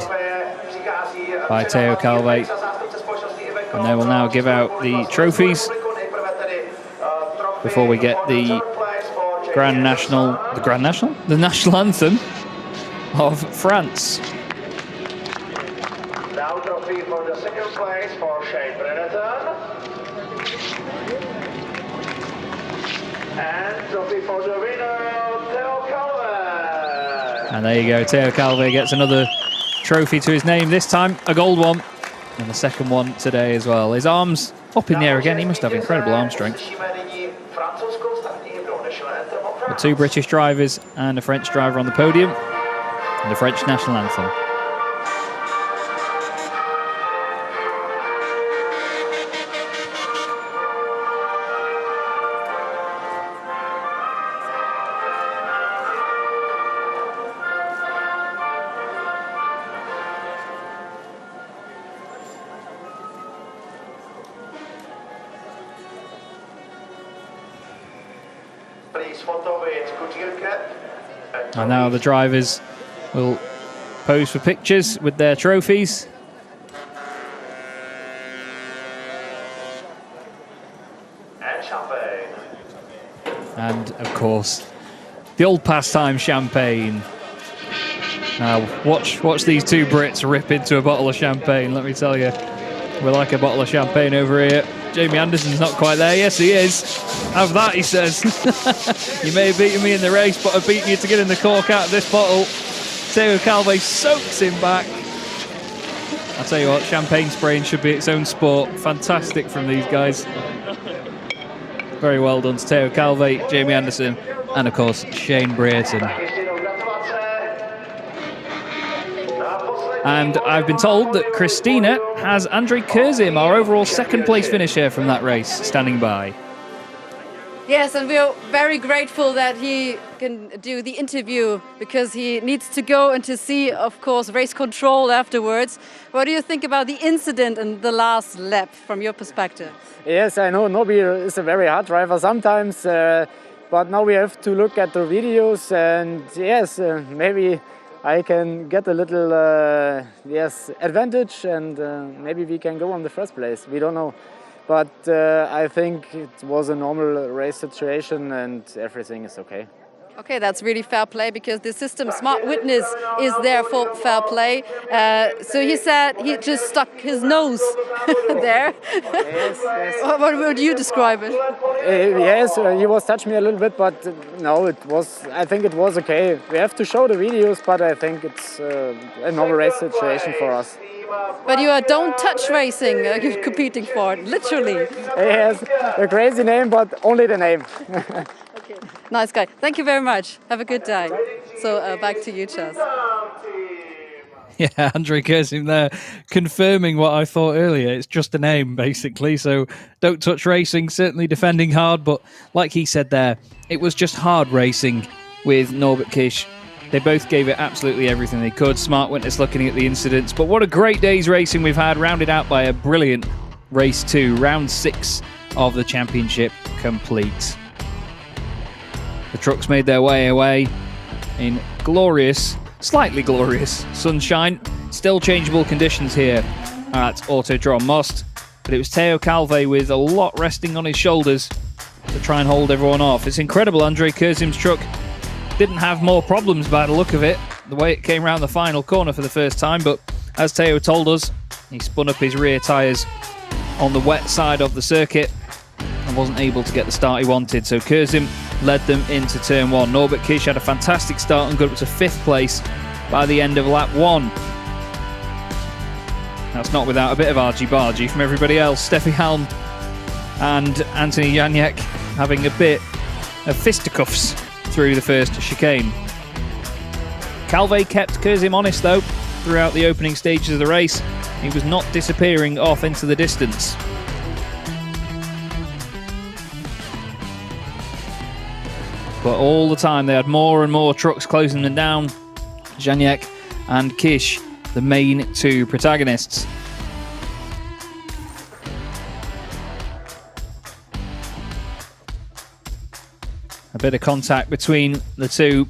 by Teo Calvet. And they will now give out the trophies before we get the the national anthem of France. Now trophy for the second place for Shane Brereton. And trophy for the winner, Teo Calvet. And there you go, Teo Calvet gets another trophy to his name, this time a gold one, and the second one today as well. His arms up in the air again, he must have incredible arm strength. The two British drivers and a French driver on the podium, and the French national anthem. And now the drivers will pose for pictures with their trophies. And champagne. And of course, the old pastime champagne. Now watch these two Brits rip into a bottle of champagne, let me tell you. We like a bottle of champagne over here. Jamie Anderson's not quite there. Yes, he is. Have that, he says. You may have beaten me in the race, but I've beaten you to get in the cork out of this bottle. Teo Calvet soaks him back. I'll tell you what, champagne spraying should be its own sport. Fantastic from these guys. Very well done to Teo Calvet, Jamie Anderson, and of course, Shane Brayton. And I've been told that Christina has Andrei Kursim, our overall second place finisher from that race, standing by. Yes, and we're very grateful that he can do the interview because he needs to go and to see, of course, race control afterwards. What do you think about the incident in the last lap from your perspective? Yes, I know Norbert is a very hard driver sometimes, but now we have to look at the videos, and yes, maybe I can get a little advantage, and maybe we can go on the first place. We don't know. But I think it was a normal race situation and everything is okay. Okay, that's really fair play because the system Smart Witness is there for fair play. So he said he just stuck his nose there. Yes, yes. What would you describe it? Yes, he was touching me a little bit, but no, I think it was okay. We have to show the videos, but I think it's a normal race situation for us. But you are Don't Touch Racing, you're competing for it, literally. Yes, a crazy name, but only the name. Okay. Nice guy. Thank you very much. Have a good day. So back to you, Chaz. Yeah, Andrei Kursim there, confirming what I thought earlier. It's just a name, basically. So Don't Touch Racing, certainly defending hard, but like he said there, it was just hard racing with Norbert Kiss. They both gave it absolutely everything they could. Smart Witness looking at the incidents. But what a great day's racing we've had, rounded out by a brilliant race 2, round 6 of the championship complete. The trucks made their way away in glorious, slightly glorious sunshine. Still changeable conditions here at Autodrom Most. But it was Teo Calvet with a lot resting on his shoulders to try and hold everyone off. It's incredible Andrei Kursim's truck didn't have more problems by the look of it, the way it came around the final corner for the first time, but as Teo told us, he spun up his rear tyres on the wet side of the circuit and wasn't able to get the start he wanted, so Kursim led them into turn 1. Norbert Kiss had a fantastic start and got up to 5th place by the end of lap 1. That's not without a bit of argy-bargy from everybody else. Steffi Hahn and Anthony Janiak having a bit of fisticuffs through the first chicane. Calvet kept Kursim honest though throughout the opening stages of the race. He was not disappearing off into the distance. But all the time they had more and more trucks closing them down. Janiak and Kish, the main 2 protagonists. A bit of contact between the two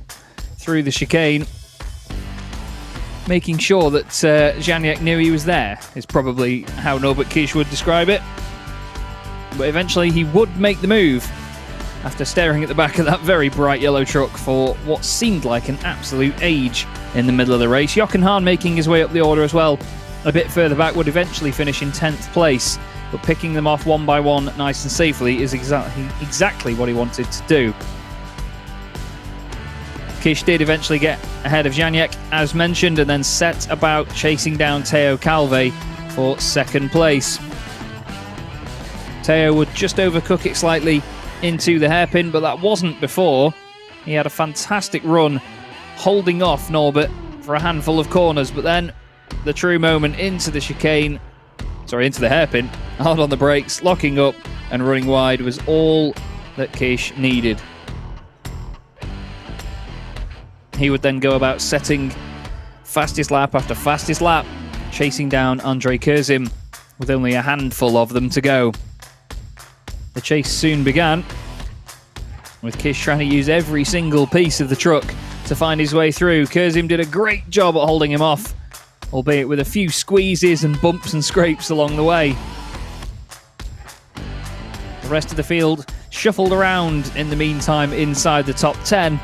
through the chicane. Making sure that Janiak knew he was there is probably how Norbert Kiss would describe it. But eventually he would make the move after staring at the back of that very bright yellow truck for what seemed like an absolute age in the middle of the race. Jochen Hahn making his way up the order as well. A bit further back, would eventually finish in 10th place. But picking them off one by one nice and safely is exactly what he wanted to do. Kiss did eventually get ahead of Janiak, as mentioned, and then set about chasing down Teo Calvet for second place. Teo would just overcook it slightly into the hairpin, but that wasn't before. He had a fantastic run, holding off Norbert for a handful of corners, but then the true moment into the chicane, into the hairpin, hard on the brakes, locking up and running wide was all that Kish needed. He would then go about setting fastest lap after fastest lap, chasing down Andre Kursim with only a handful of them to go. The chase soon began, with Kish trying to use every single piece of the truck to find his way through. Kursim did a great job at holding him off, albeit with a few squeezes and bumps and scrapes along the way. The rest of the field shuffled around in the meantime inside the top 10,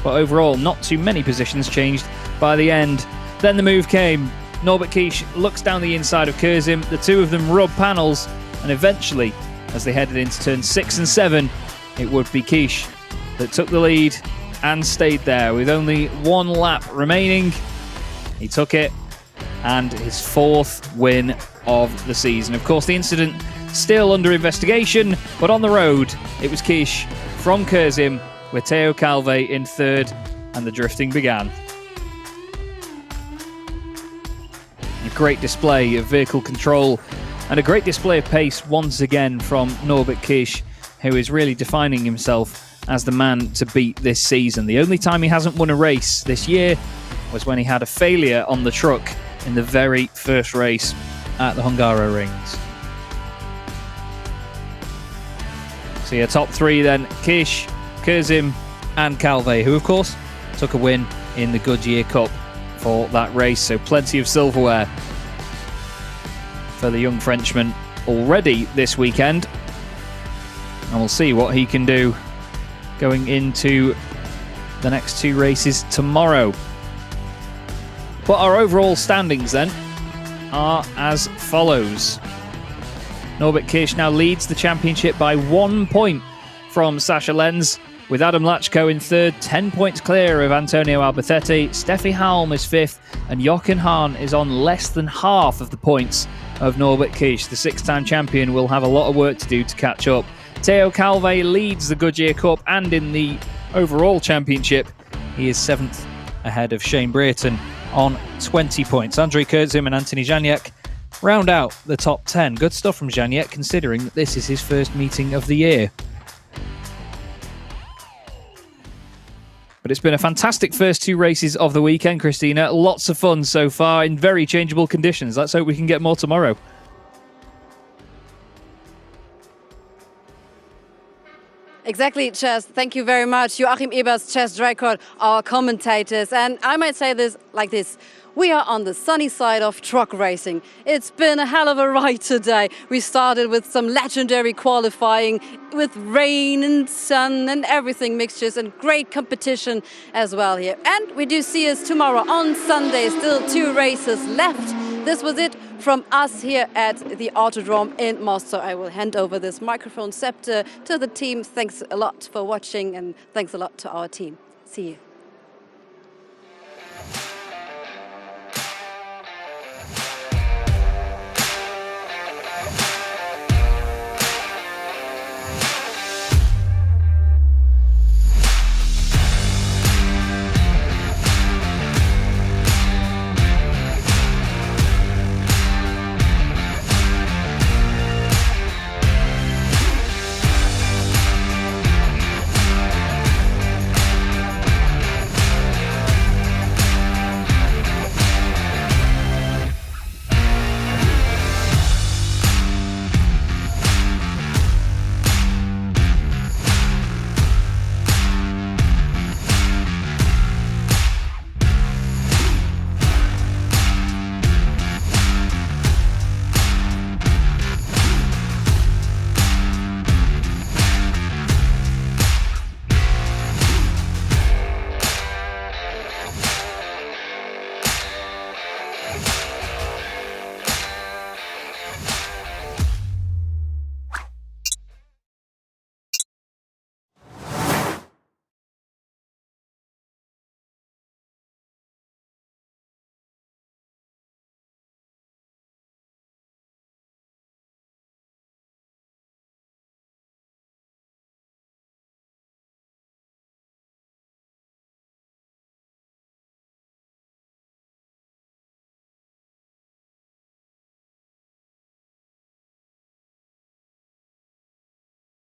but overall not too many positions changed by the end. Then the move came. Norbert Kiss looks down the inside of Kursim, the two of them rub panels, and eventually, as they headed into turns 6 and 7, it would be Kish that took the lead and stayed there with only one lap remaining. He took it, and his 4th win of the season. Of course, the incident still under investigation, but on the road, it was Kish from Kursim with Teo Calvet in 3rd, and the drifting began. A great display of vehicle control and a great display of pace once again from Norbert Kiss, who is really defining himself as the man to beat this season. The only time he hasn't won a race this year was when he had a failure on the truck in the very first race at the Hungaro Rings. So your top 3 then, Kish, Kursim and Calvet, who of course took a win in the Goodyear Cup for that race. So plenty of silverware for the young Frenchman already this weekend. And we'll see what he can do going into the next 2 races tomorrow. But our overall standings then are as follows. Norbert Kiss now leads the championship by 1 point from Sascha Lenz, with Adam Lachko in 3rd, 10 points clear of Antonio Albacete. Steffi Halm is 5th, and Jochen Hahn is on less than half of the points of Norbert Kiss. The 6-time champion will have a lot of work to do to catch up. Teo Calvet leads the Goodyear Cup, and in the overall championship, he is 7th ahead of Shane Brereton on 20 points. Andre Kursim and Anthony Janiak round out the top 10. Good stuff from Janiak, considering that this is his first meeting of the year. But it's been a fantastic first 2 races of the weekend, Christina. Lots of fun so far in very changeable conditions. Let's hope we can get more tomorrow. Exactly, Chess. Thank you very much. Joachim Eberts, Chess Dreikort, our commentators. And I might say this like this. We are on the sunny side of truck racing. It's been a hell of a ride today. We started with some legendary qualifying with rain and sun and everything mixtures and great competition as well here. And we do see us tomorrow on Sunday. Still 2 races left. This was it from us here at the Autodrome in Most. So I will hand over this microphone scepter to the team. Thanks a lot for watching, and thanks a lot to our team. See you.